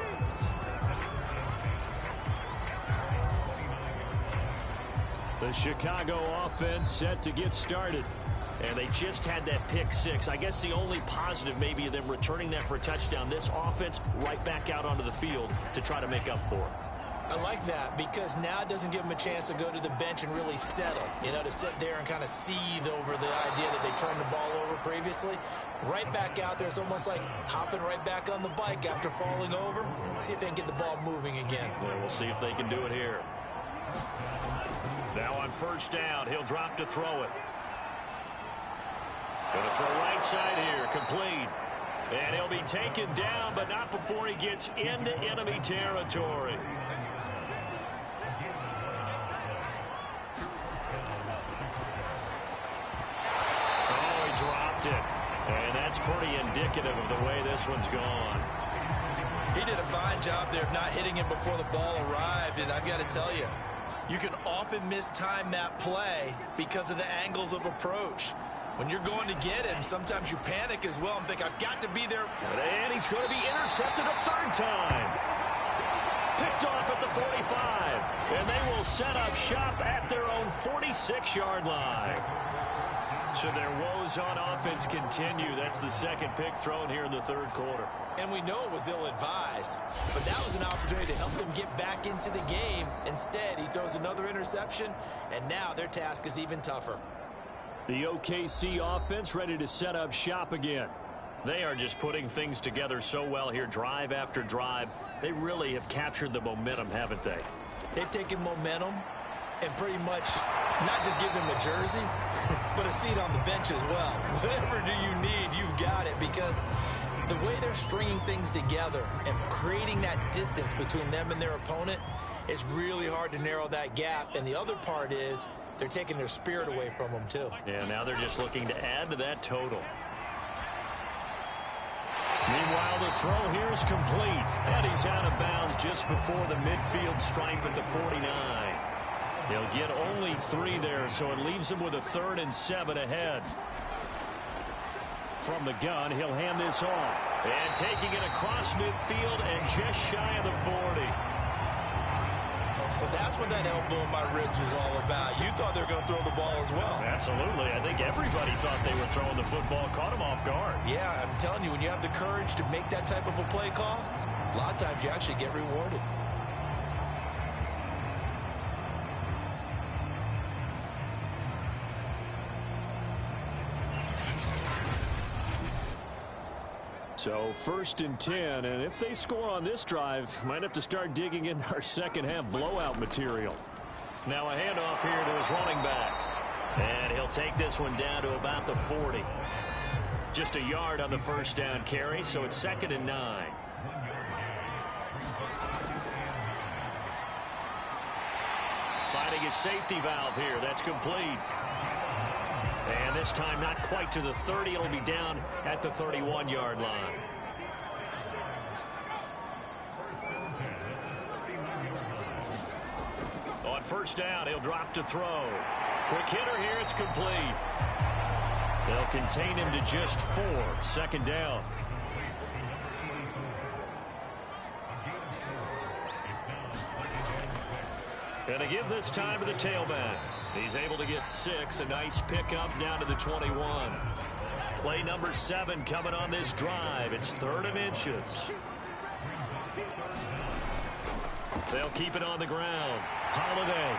[SPEAKER 4] The Chicago offense set to get started. And they just had that pick six. I guess the only positive maybe of them returning that for a touchdown. This offense right back out onto the field to try to make up for it.
[SPEAKER 2] I like that because now it doesn't give them a chance to go to the bench and really settle, you know, to sit there and kind of seethe over the idea that they turned the ball over previously. Right back out there, it's almost like hopping right back on the bike after falling over. See if they can get the ball moving again.
[SPEAKER 4] Well, we'll see if they can do it here. Now on first down, he'll drop to throw it. Going to throw right side here, complete. And he'll be taken down, but not before he gets into enemy territory. Dropped it. And that's pretty indicative of the way this one's gone.
[SPEAKER 2] He did a fine job there of not hitting it before the ball arrived. And I've got to tell you, you can often mistime that play because of the angles of approach. When you're going to get it, and sometimes you panic as well and think, I've got to be there.
[SPEAKER 4] And he's going to be intercepted a third time. Picked off at the 45. And they will set up shop at their own 46-yard line. So their woes on offense continue. That's the second pick thrown here in the third quarter.
[SPEAKER 2] And we know it was ill-advised, but that was an opportunity to help them get back into the game. Instead, he throws another interception, and now their task is even tougher.
[SPEAKER 4] The OKC offense ready to set up shop again. They are just putting things together so well here, drive after drive. They really have captured the momentum, haven't they?
[SPEAKER 2] They've taken momentum and pretty much not just give him a jersey, but a seat on the bench as well. Whatever do you need, you've got it, because the way they're stringing things together and creating that distance between them and their opponent is really hard to narrow that gap. And the other part is they're taking their spirit away from them, too.
[SPEAKER 4] Yeah, now they're just looking to add to that total. Meanwhile, the throw here is complete, and he's out of bounds just before the midfield stripe at the 49. He'll get only 3 there, so it leaves him with a 3rd and 7 ahead. From the gun, he'll hand this off. And taking it across midfield and just shy of the 40.
[SPEAKER 2] So that's what that elbow in my ribs was all about. You thought they were going to throw the ball as well.
[SPEAKER 4] Absolutely. I think everybody thought they were throwing the football, caught him off guard.
[SPEAKER 2] Yeah, I'm telling you, when you have the courage to make that type of a play call, a lot of times you actually get rewarded.
[SPEAKER 4] So 1st and 10, and if they score on this drive, might have to start digging in our second half blowout material.
[SPEAKER 1] Now a handoff here to his running back. And he'll take this one down to about the 40. Just a yard on the first down carry, so it's 2nd and 9. Finding his safety valve here. That's complete. And this time not quite to the 30. It'll be down at the 31-yard line. On first down, he'll drop to throw. Quick hitter here. It's complete. They'll contain him to just 4. 2nd down. And to give this time to the tailback. He's able to get 6. A nice pickup down to the 21. Play number 7 coming on this drive. It's 3rd and inches. They'll keep it on the ground. Holiday.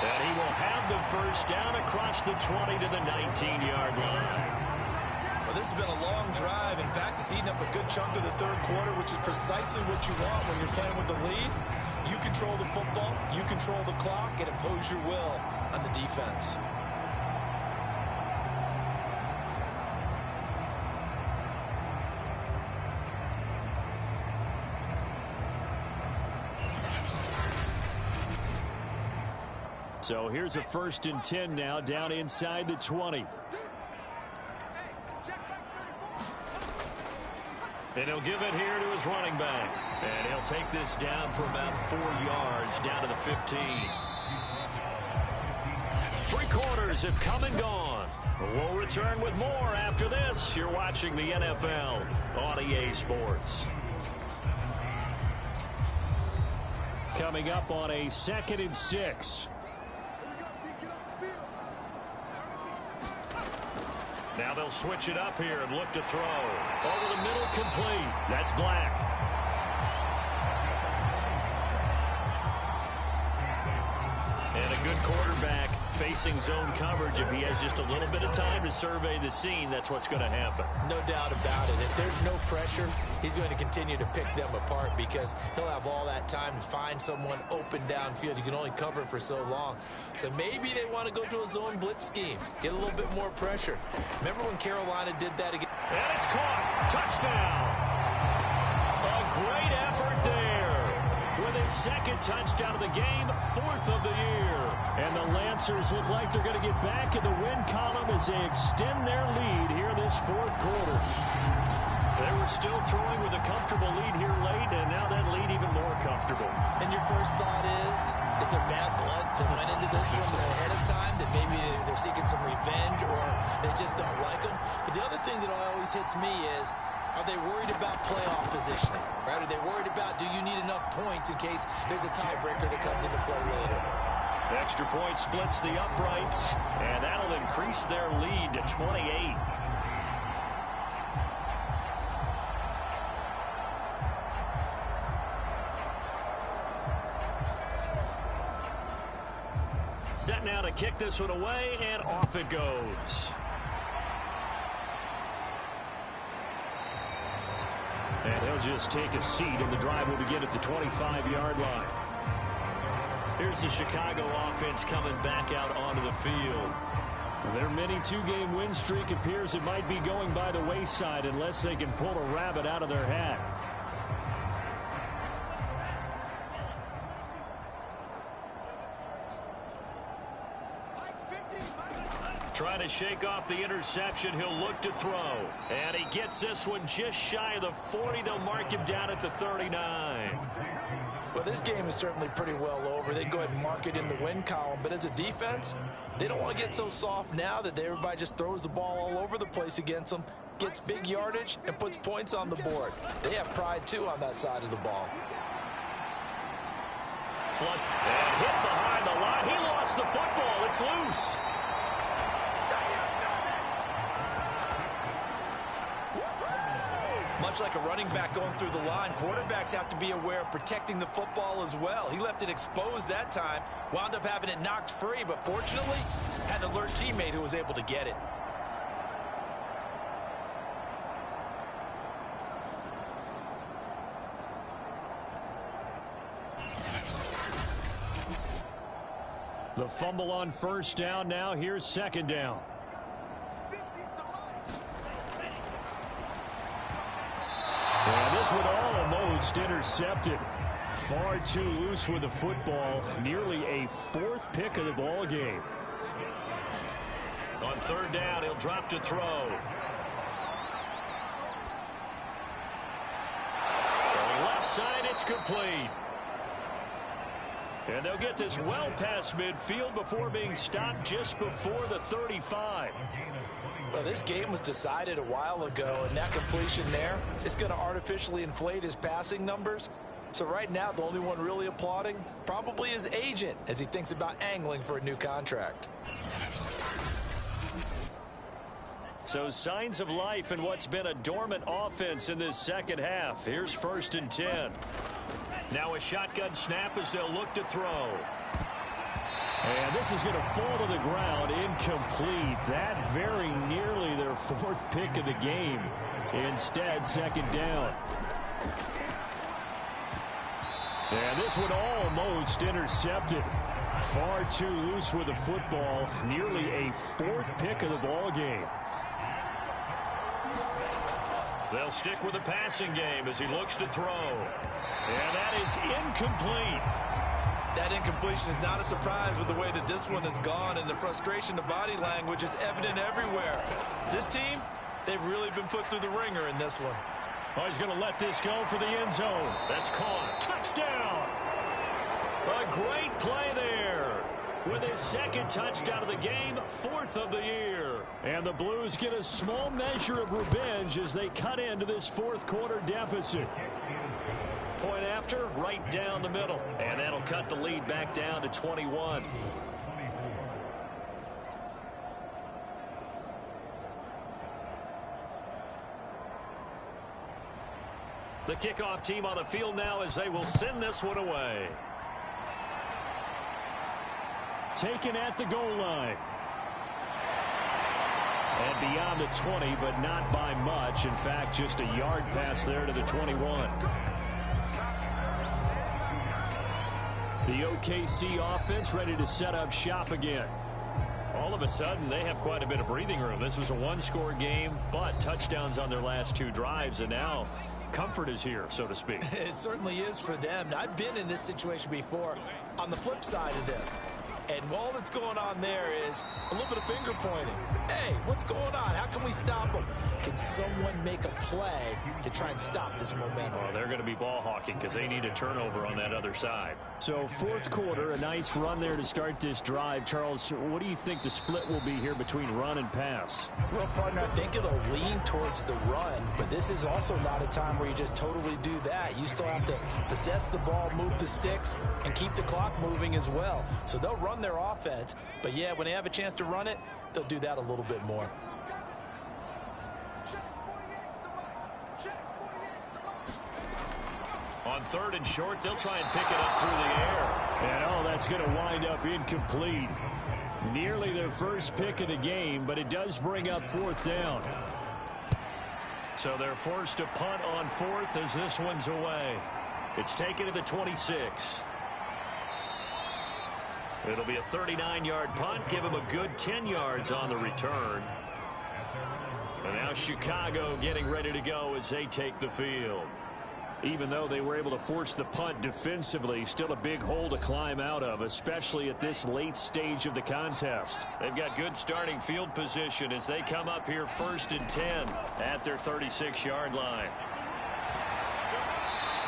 [SPEAKER 1] And he will have the first down across the 20 to the 19-yard line.
[SPEAKER 2] Well, this has been a long drive. In fact, it's eaten up a good chunk of the 3rd quarter, which is precisely what you want when you're playing with the lead. You control the football, you control the clock, and impose your will on the defense.
[SPEAKER 4] So here's a 1st and 10 now, down inside the 20.
[SPEAKER 1] And he'll give it here to his running back. And he'll take this down for about 4 yards, down to the 15. 3 quarters have come and gone. We'll return with more after this. You're watching the NFL on EA Sports.
[SPEAKER 4] Coming up on a 2nd and 6.
[SPEAKER 1] Now they'll switch it up here and look to throw. Over the middle, complete. That's Black. And a good quarterback facing zone coverage. If he has just a little bit of time to survey the scene, that's what's going to happen.
[SPEAKER 2] No doubt about it. If there's no pressure, he's going to continue to pick them apart because he'll have all that time to find someone open downfield. You can only cover for so long. So maybe they want to go to a zone blitz scheme, get a little bit more pressure. Remember when Carolina did that again?
[SPEAKER 1] And it's caught. Touchdown. A great effort there. With his 2nd touchdown of the game, 4th of the year.
[SPEAKER 4] And the Lancers look like they're going to get back in the win column as they extend their lead here this 4th quarter.
[SPEAKER 1] They were still throwing with a comfortable lead here late, and now that lead even more comfortable.
[SPEAKER 2] And your first thought is there bad blood that went into this one ahead of time, that maybe they're seeking some revenge or they just don't like them? But the other thing that always hits me is, are they worried about playoff positioning? Right? Are they worried about, do you need enough points in case there's a tiebreaker that comes into play later?
[SPEAKER 1] Extra point splits the uprights, and that'll increase their lead to 28. Set now to kick this one away, and off it goes.
[SPEAKER 4] And he'll just take a seat, and the drive will begin at the 25-yard line.
[SPEAKER 1] Here's the Chicago offense coming back out onto the field.
[SPEAKER 4] Their mini 2-game win streak appears it might be going by the wayside unless they can pull a rabbit out of their hat.
[SPEAKER 1] Trying to shake off the interception. He'll look to throw. And he gets this one just shy of the 40. They'll mark him down at the 39.
[SPEAKER 3] Well, this game is certainly pretty well over. They'd go ahead and mark it in the win column. But as a defense, they don't want to get so soft now that everybody just throws the ball all over the place against them, gets big yardage, and puts points on the board. They have pride, too, on that side of the ball.
[SPEAKER 1] Flush. And hit behind the line. He lost the football. It's loose.
[SPEAKER 2] Much like a running back going through the line, quarterbacks have to be aware of protecting the football as well. He left it exposed that time, wound up having it knocked free, but fortunately, had an alert teammate who was able to get it.
[SPEAKER 4] The fumble on first down. Now here's second down. And this one almost intercepted. Far too loose with the football. Nearly a fourth pick of the ball game.
[SPEAKER 1] On third down, he'll drop to throw. From left side, it's complete. And they'll get this well past midfield before being stopped just before the 35.
[SPEAKER 3] Well, this game was decided a while ago, and that completion there is going to artificially inflate his passing numbers. So right now, the only one really applauding probably his agent as he thinks about angling for a new contract.
[SPEAKER 1] So signs of life in what's been a dormant offense in this second half. Here's 1st and 10. Now a shotgun snap as they'll look to throw.
[SPEAKER 4] And this is going to fall to the ground, incomplete. That very nearly their fourth pick of the game. Instead, second down. And this one almost intercepted. Far too loose with the football. Nearly a fourth pick of the ball game.
[SPEAKER 1] They'll stick with the passing game as he looks to throw. And that is incomplete.
[SPEAKER 2] That incompletion is not a surprise with the way that this one has gone, and the frustration, the body language is evident everywhere. This team, they've really been put through the ringer in this one.
[SPEAKER 1] Oh, he's going to let this go for the end zone. That's caught. Touchdown. A great play there. With his second touchdown of the game, 4th of the year.
[SPEAKER 4] And the Blues get a small measure of revenge as they cut into this fourth quarter deficit.
[SPEAKER 1] Point after, right down the middle. And that'll cut the lead back down to 21. The kickoff team on the field now as they will send this one away.
[SPEAKER 4] Taken at the goal line. And beyond the 20, but not by much. In fact, just a yard pass there to the 21. The OKC offense ready to set up shop again.
[SPEAKER 1] All of a sudden, they have quite a bit of breathing room. This was a one-score game, but touchdowns on their last 2 drives, and now comfort is here, so to speak.
[SPEAKER 2] It certainly is for them. Now, I've been in this situation before on the flip side of this. And all that's going on there is a little bit of finger pointing. Hey, what's going on? How can we stop them? Can someone make a play to try and stop this momentum?
[SPEAKER 1] Oh, they're going to be ball hawking because they need a turnover on that other side.
[SPEAKER 4] So fourth quarter, a nice run there to start this drive. Charles, what do you think the split will be here between run and pass?
[SPEAKER 3] Well, partner, I think it'll lean towards the run, but this is also not a time where you just totally do that. You still have to possess the ball, move the sticks, and keep the clock moving as well. So they'll run their offense, but yeah, when they have a chance to run it, they'll do that a little bit more.
[SPEAKER 1] On 3rd and short, they'll try and pick it up through the air.
[SPEAKER 4] And oh, that's going to wind up incomplete. Nearly their first pick of the game, but it does bring up 4th down.
[SPEAKER 1] So they're forced to punt on 4th as this one's away. It's taken to the 26. It'll be a 39-yard punt. Give him a good 10 yards on the return. And now Chicago getting ready to go as they take the field.
[SPEAKER 4] Even though they were able to force the punt defensively, still a big hole to climb out of, especially at this late stage of the contest.
[SPEAKER 1] They've got good starting field position as they come up here 1st and 10 at their 36-yard line.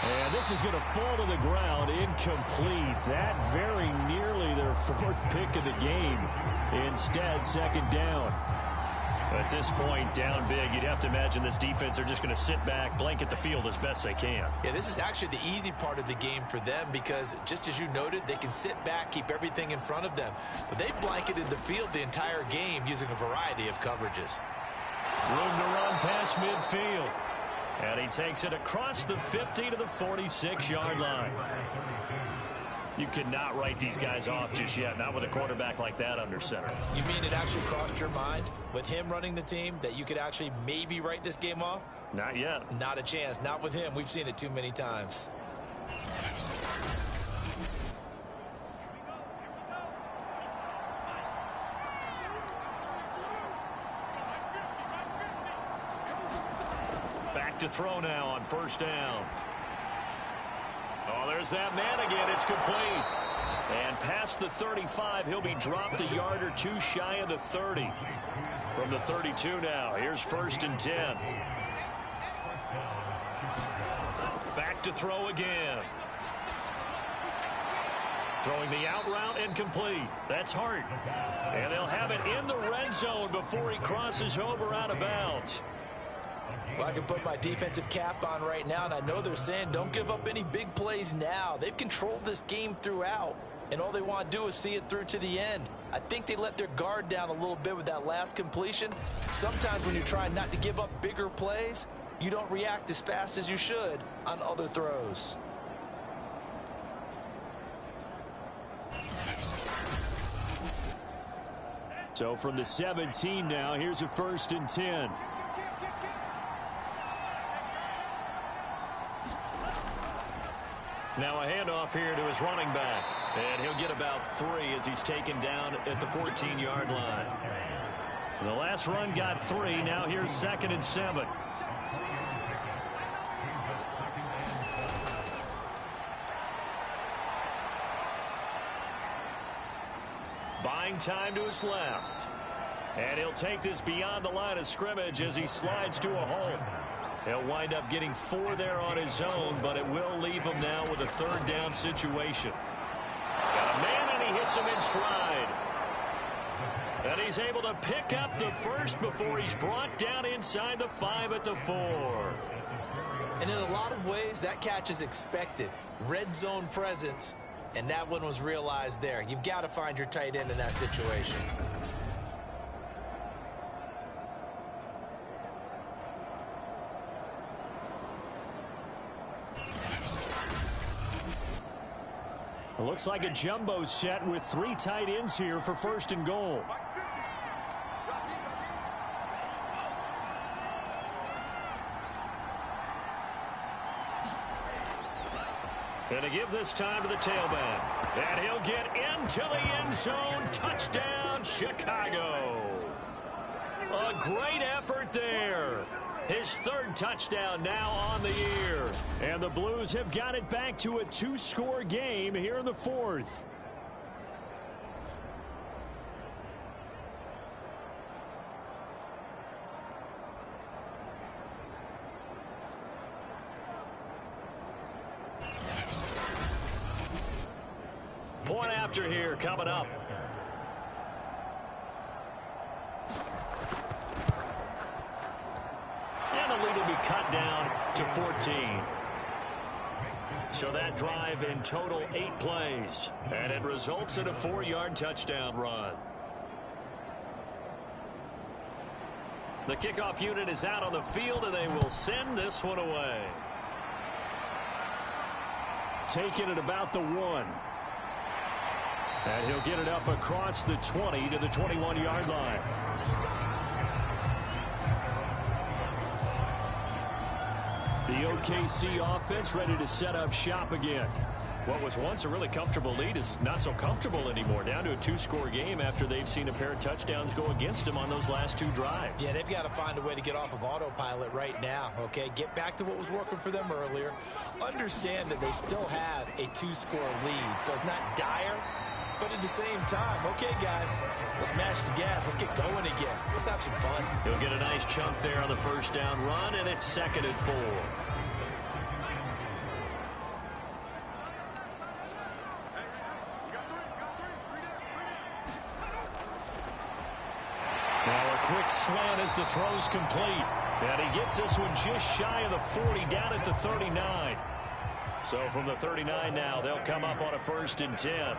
[SPEAKER 4] And this is going to fall to the ground, incomplete. That very nearly their 4th pick of the game. Instead, second down.
[SPEAKER 1] At this point, down big, you'd have to imagine this defense are just going to sit back, blanket the field as best they can.
[SPEAKER 2] Yeah, this is actually the easy part of the game for them because, just as you noted, they can sit back, keep everything in front of them. But they've blanketed the field the entire game using a variety of coverages.
[SPEAKER 1] Room to run past midfield. And he takes it across the 50 to the 46-yard line. You cannot write these guys off just yet, not with a quarterback like that under center.
[SPEAKER 2] You mean it actually crossed your mind with him running the team that you could actually maybe write this game off?
[SPEAKER 1] Not yet.
[SPEAKER 2] Not a chance. Not with him. We've seen it too many times.
[SPEAKER 4] to throw now on first down. Oh, there's that man again. It's complete. And past the 35, he'll be dropped a yard or two shy of the 30. From the 32 now, here's first and 10. Back to throw again. Throwing the out route and complete. That's Hart. And they'll have it in the red zone before he crosses over out of bounds.
[SPEAKER 3] Well, I can put my defensive cap on right now, and I know they're saying don't give up any big plays now. They've controlled this game throughout, and all they want to do is see it through to the end. I think they let their guard down a little bit with that last completion. Sometimes when you're trying not to give up bigger plays, you don't react as fast as you should on other throws.
[SPEAKER 4] So from the 17 now, here's a first and 10. Now a handoff here to his running back. And he'll get about 3 as he's taken down at the 14-yard line. The last run got 3. Now here's second and 7. Buying time to his left. And he'll take this beyond the line of scrimmage as he slides to a hole. He'll wind up getting 4 there on his own, but it will leave him now with a third down situation. Got a man, and he hits him in stride. And he's able to pick up the first before he's brought down inside the 5 at the 4.
[SPEAKER 2] And in a lot of ways, that catch is expected. Red zone presence, and that one was realized there. You've got to find your tight end in that situation.
[SPEAKER 4] It looks like a jumbo set with 3 tight ends here for first and goal. And to give this time to the tailback. And he'll get into the end zone. Touchdown, Chicago. A great effort there. His 3rd touchdown now on the year. And the Blues have got it back to a 2-score game here in the 4th. Point after here coming up. Cut down to 14. So that drive in total 8 plays. And it results in a 4-yard touchdown run. The kickoff unit is out on the field, and they will send this one away. Taking it about the 1. And he'll get it up across the 20 to the 21-yard line. The OKC offense ready to set up shop again. What was once a really comfortable lead is not so comfortable anymore. Down to a 2-score game after they've seen a pair of touchdowns go against them on those last 2 drives.
[SPEAKER 2] Yeah, they've got to find a way to get off of autopilot right now, okay? Get back to what was working for them earlier. Understand that they still have a 2-score lead, so it's not dire. But at the same time, okay, guys, let's mash the gas. Let's get going again. Let's have some fun.
[SPEAKER 4] He'll get a nice chunk there on the first down run, and it's 2nd and 4. Now a quick slant as the throw's complete. And he gets this one just shy of the 40, down at the 39. So from the 39 now, they'll come up on a 1st and 10.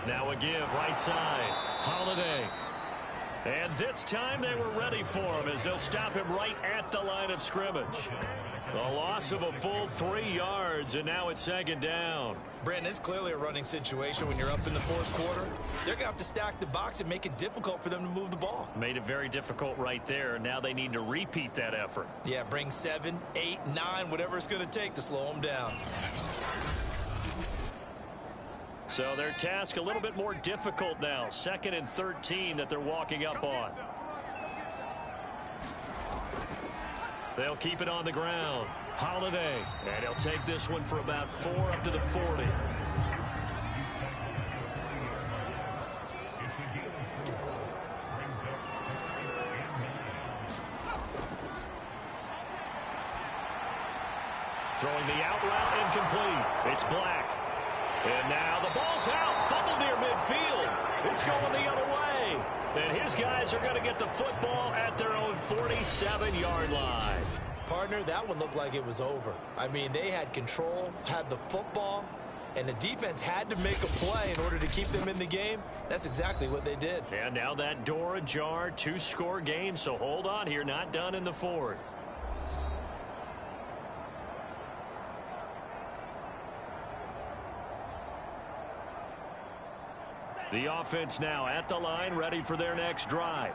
[SPEAKER 4] Now a give right side. Holiday. And this time they were ready for him as they'll stop him right at the line of scrimmage. A loss of a full 3 yards, and now it's 2nd down.
[SPEAKER 2] Brandon, it's clearly a running situation when you're up in the 4th quarter. They're going to have to stack the box and make it difficult for them to move the ball.
[SPEAKER 4] Made it very difficult right there. Now they need to repeat that effort.
[SPEAKER 2] Yeah, bring 7, 8, 9, whatever it's going to take to slow them down.
[SPEAKER 4] So their task a little bit more difficult now. 2nd and 13 that they're walking up on. They'll keep it on the ground. Holiday. And he'll take this one for about 4 up to the 40. Throwing the out route incomplete. It's Black. And now the ball's out. Fumble near midfield. It's going the other way. And his guys are going to get the football at their own 47-yard line.
[SPEAKER 2] Partner, that one looked like it was over. I mean, they had control, had the football, and the defense had to make a play in order to keep them in the game. That's exactly what they did.
[SPEAKER 4] And now that door ajar, 2-score game, so hold on here, not done in the 4th. The offense now at the line, ready for their next drive.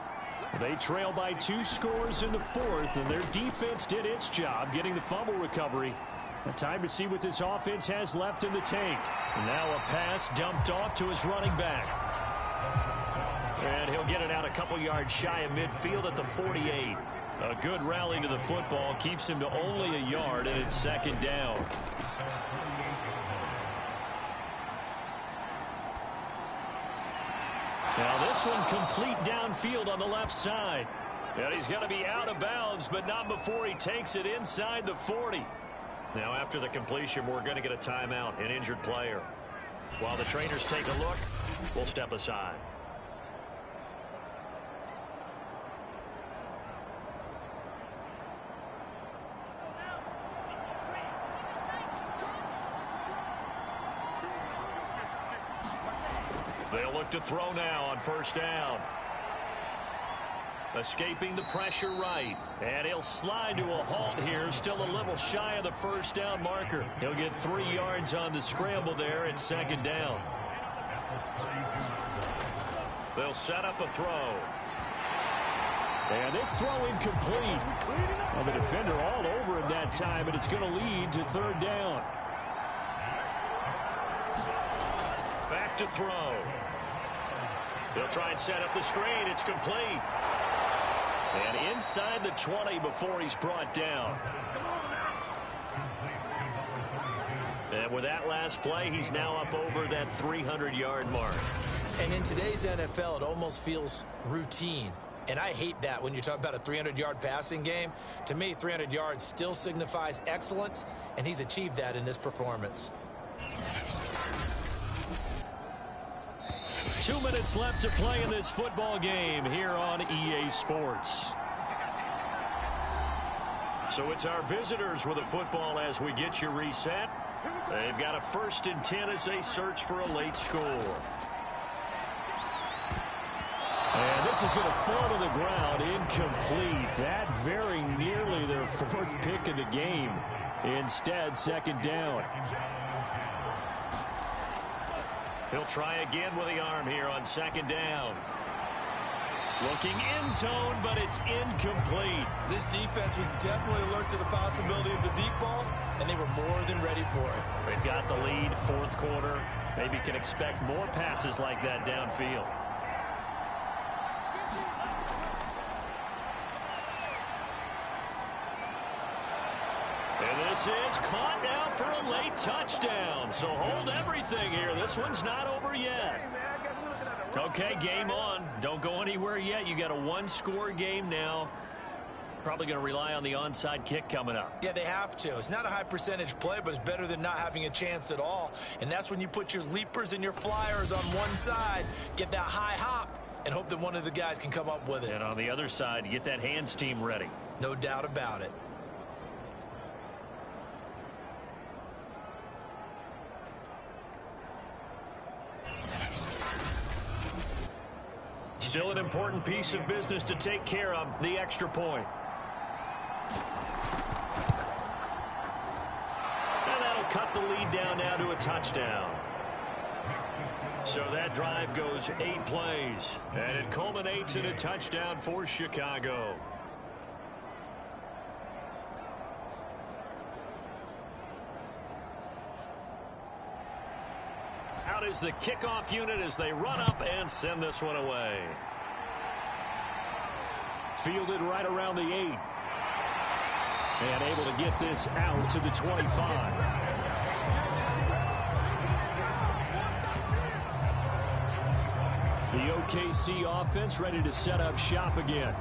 [SPEAKER 4] They trail by 2 scores in the 4th, and their defense did its job getting the fumble recovery. Time to see what this offense has left in the tank. And now a pass dumped off to his running back. And he'll get it out a couple yards shy of midfield at the 48. A good rally to the football keeps him to only a yard, and it's 2nd down. Now this one complete downfield on the left side. And he's going to be out of bounds, but not before he takes it inside the 40. Now after the completion, we're going to get a timeout, an injured player. While the trainers take a look, we'll step aside. They'll look to throw now on 1st down. Escaping the pressure right. And he'll slide to a halt here. Still a little shy of the 1st down marker. He'll get 3 yards on the scramble there at 2nd down. They'll set up a throw. And this throw incomplete. Well, the defender all over him that time, and it's going to lead to 3rd down. Back to throw. They'll try and set up the screen. It's complete. And inside the 20 before he's brought down. And with that last play, he's now up over that 300-yard mark.
[SPEAKER 2] And in today's NFL, it almost feels routine. And I hate that when you talk about a 300-yard passing game. To me, 300 yards still signifies excellence, and he's achieved that in this performance.
[SPEAKER 4] 2 minutes left to play in this football game here on EA Sports. So it's our visitors with a football as we get you reset. They've got a 1st and 10 as they search for a late score. And this is going to fall to the ground, incomplete. That very nearly their 4th pick of the game. Instead, 2nd down. He'll try again with the arm here on 2nd down. Looking end zone, but it's incomplete.
[SPEAKER 2] This defense was definitely alert to the possibility of the deep ball, and they were more than ready for it.
[SPEAKER 4] They've got the lead, 4th quarter. Maybe can expect more passes like that downfield. And this is caught now for a late touchdown. So hold everything here. This one's not over yet. Okay, game on. Don't go anywhere yet. You got a 1-score game now. Probably going to rely on the onside kick coming up.
[SPEAKER 2] Yeah, they have to. It's not a high percentage play, but it's better than not having a chance at all. And that's when you put your leapers and your flyers on one side, get that high hop, and hope that one of the guys can come up with it.
[SPEAKER 4] And on the other side, you get that hands team ready.
[SPEAKER 2] No doubt about it.
[SPEAKER 4] Still an important piece of business to take care of, the extra point. And that'll cut the lead down now to a touchdown. So that drive goes 8 plays, and it culminates in a touchdown for Chicago. Out is the kickoff unit as they run up and send this one away. Fielded right around the 8. And able to get this out to the 25. The OKC offense ready to set up shop again.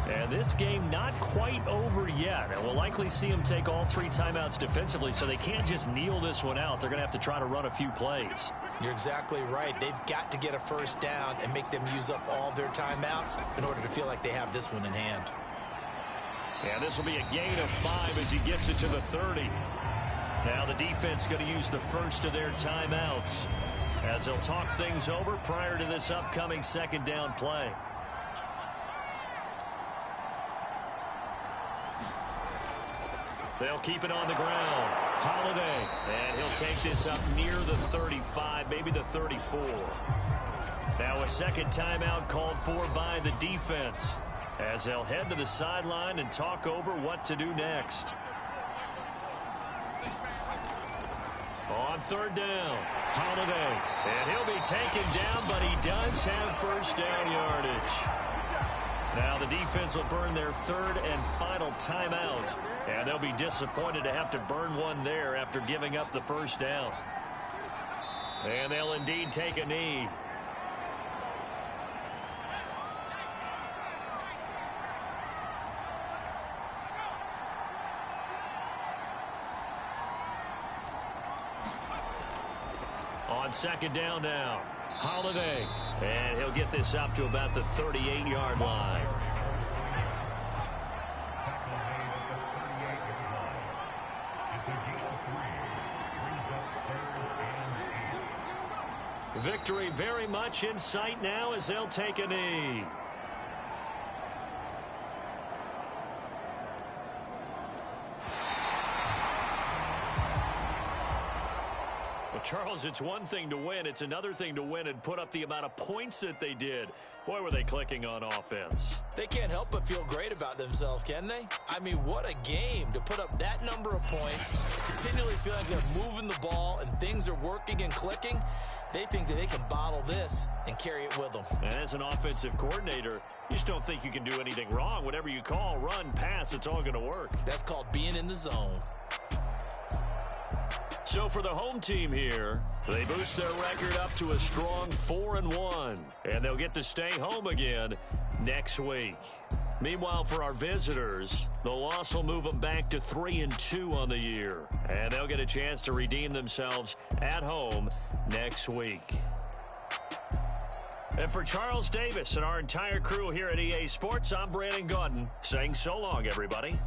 [SPEAKER 4] And this game not quite over yet. And we'll likely see them take all 3 timeouts defensively, so they can't just kneel this one out. They're going to have to try to run a few plays.
[SPEAKER 2] You're exactly right. They've got to get a first down and make them use up all their timeouts in order to feel like they have this one in hand.
[SPEAKER 4] And this will be a gain of 5 as he gets it to the 30. Now the defense going to use the first of their timeouts as they'll talk things over prior to this upcoming second down play. They'll keep it on the ground. Holiday. And he'll take this up near the 35, maybe the 34. Now a second timeout called for by the defense as they'll head to the sideline and talk over what to do next. On third down, Holiday. And he'll be taken down, but he does have first down yardage. Now the defense will burn their third and final timeout. And they'll be disappointed to have to burn one there after giving up the first down. And they'll indeed take a knee. On second down now, Holiday. And he'll get this up to about the 38-yard line. Victory very much in sight now as they'll take a knee. Well, Charles, it's one thing to win. It's another thing to win and put up the amount of points that they did. Boy, were they clicking on offense.
[SPEAKER 2] They can't help but feel great about themselves, can they? I mean, what a game to put up that number of points, continually feel like they're moving the ball and things are working and clicking. They think that they can bottle this and carry it with them.
[SPEAKER 4] And as an offensive coordinator, you just don't think you can do anything wrong. Whatever you call, run, pass, it's all going to work.
[SPEAKER 2] That's called being in the zone.
[SPEAKER 4] So for the home team here, they boost their record up to a strong 4-1. And they'll get to stay home again next week. Meanwhile, for our visitors, the loss will move them back to 3-2 on the year. And they'll get a chance to redeem themselves at home next week. And for Charles Davis and our entire crew here at EA Sports, I'm Brandon Gaudin saying so long, everybody.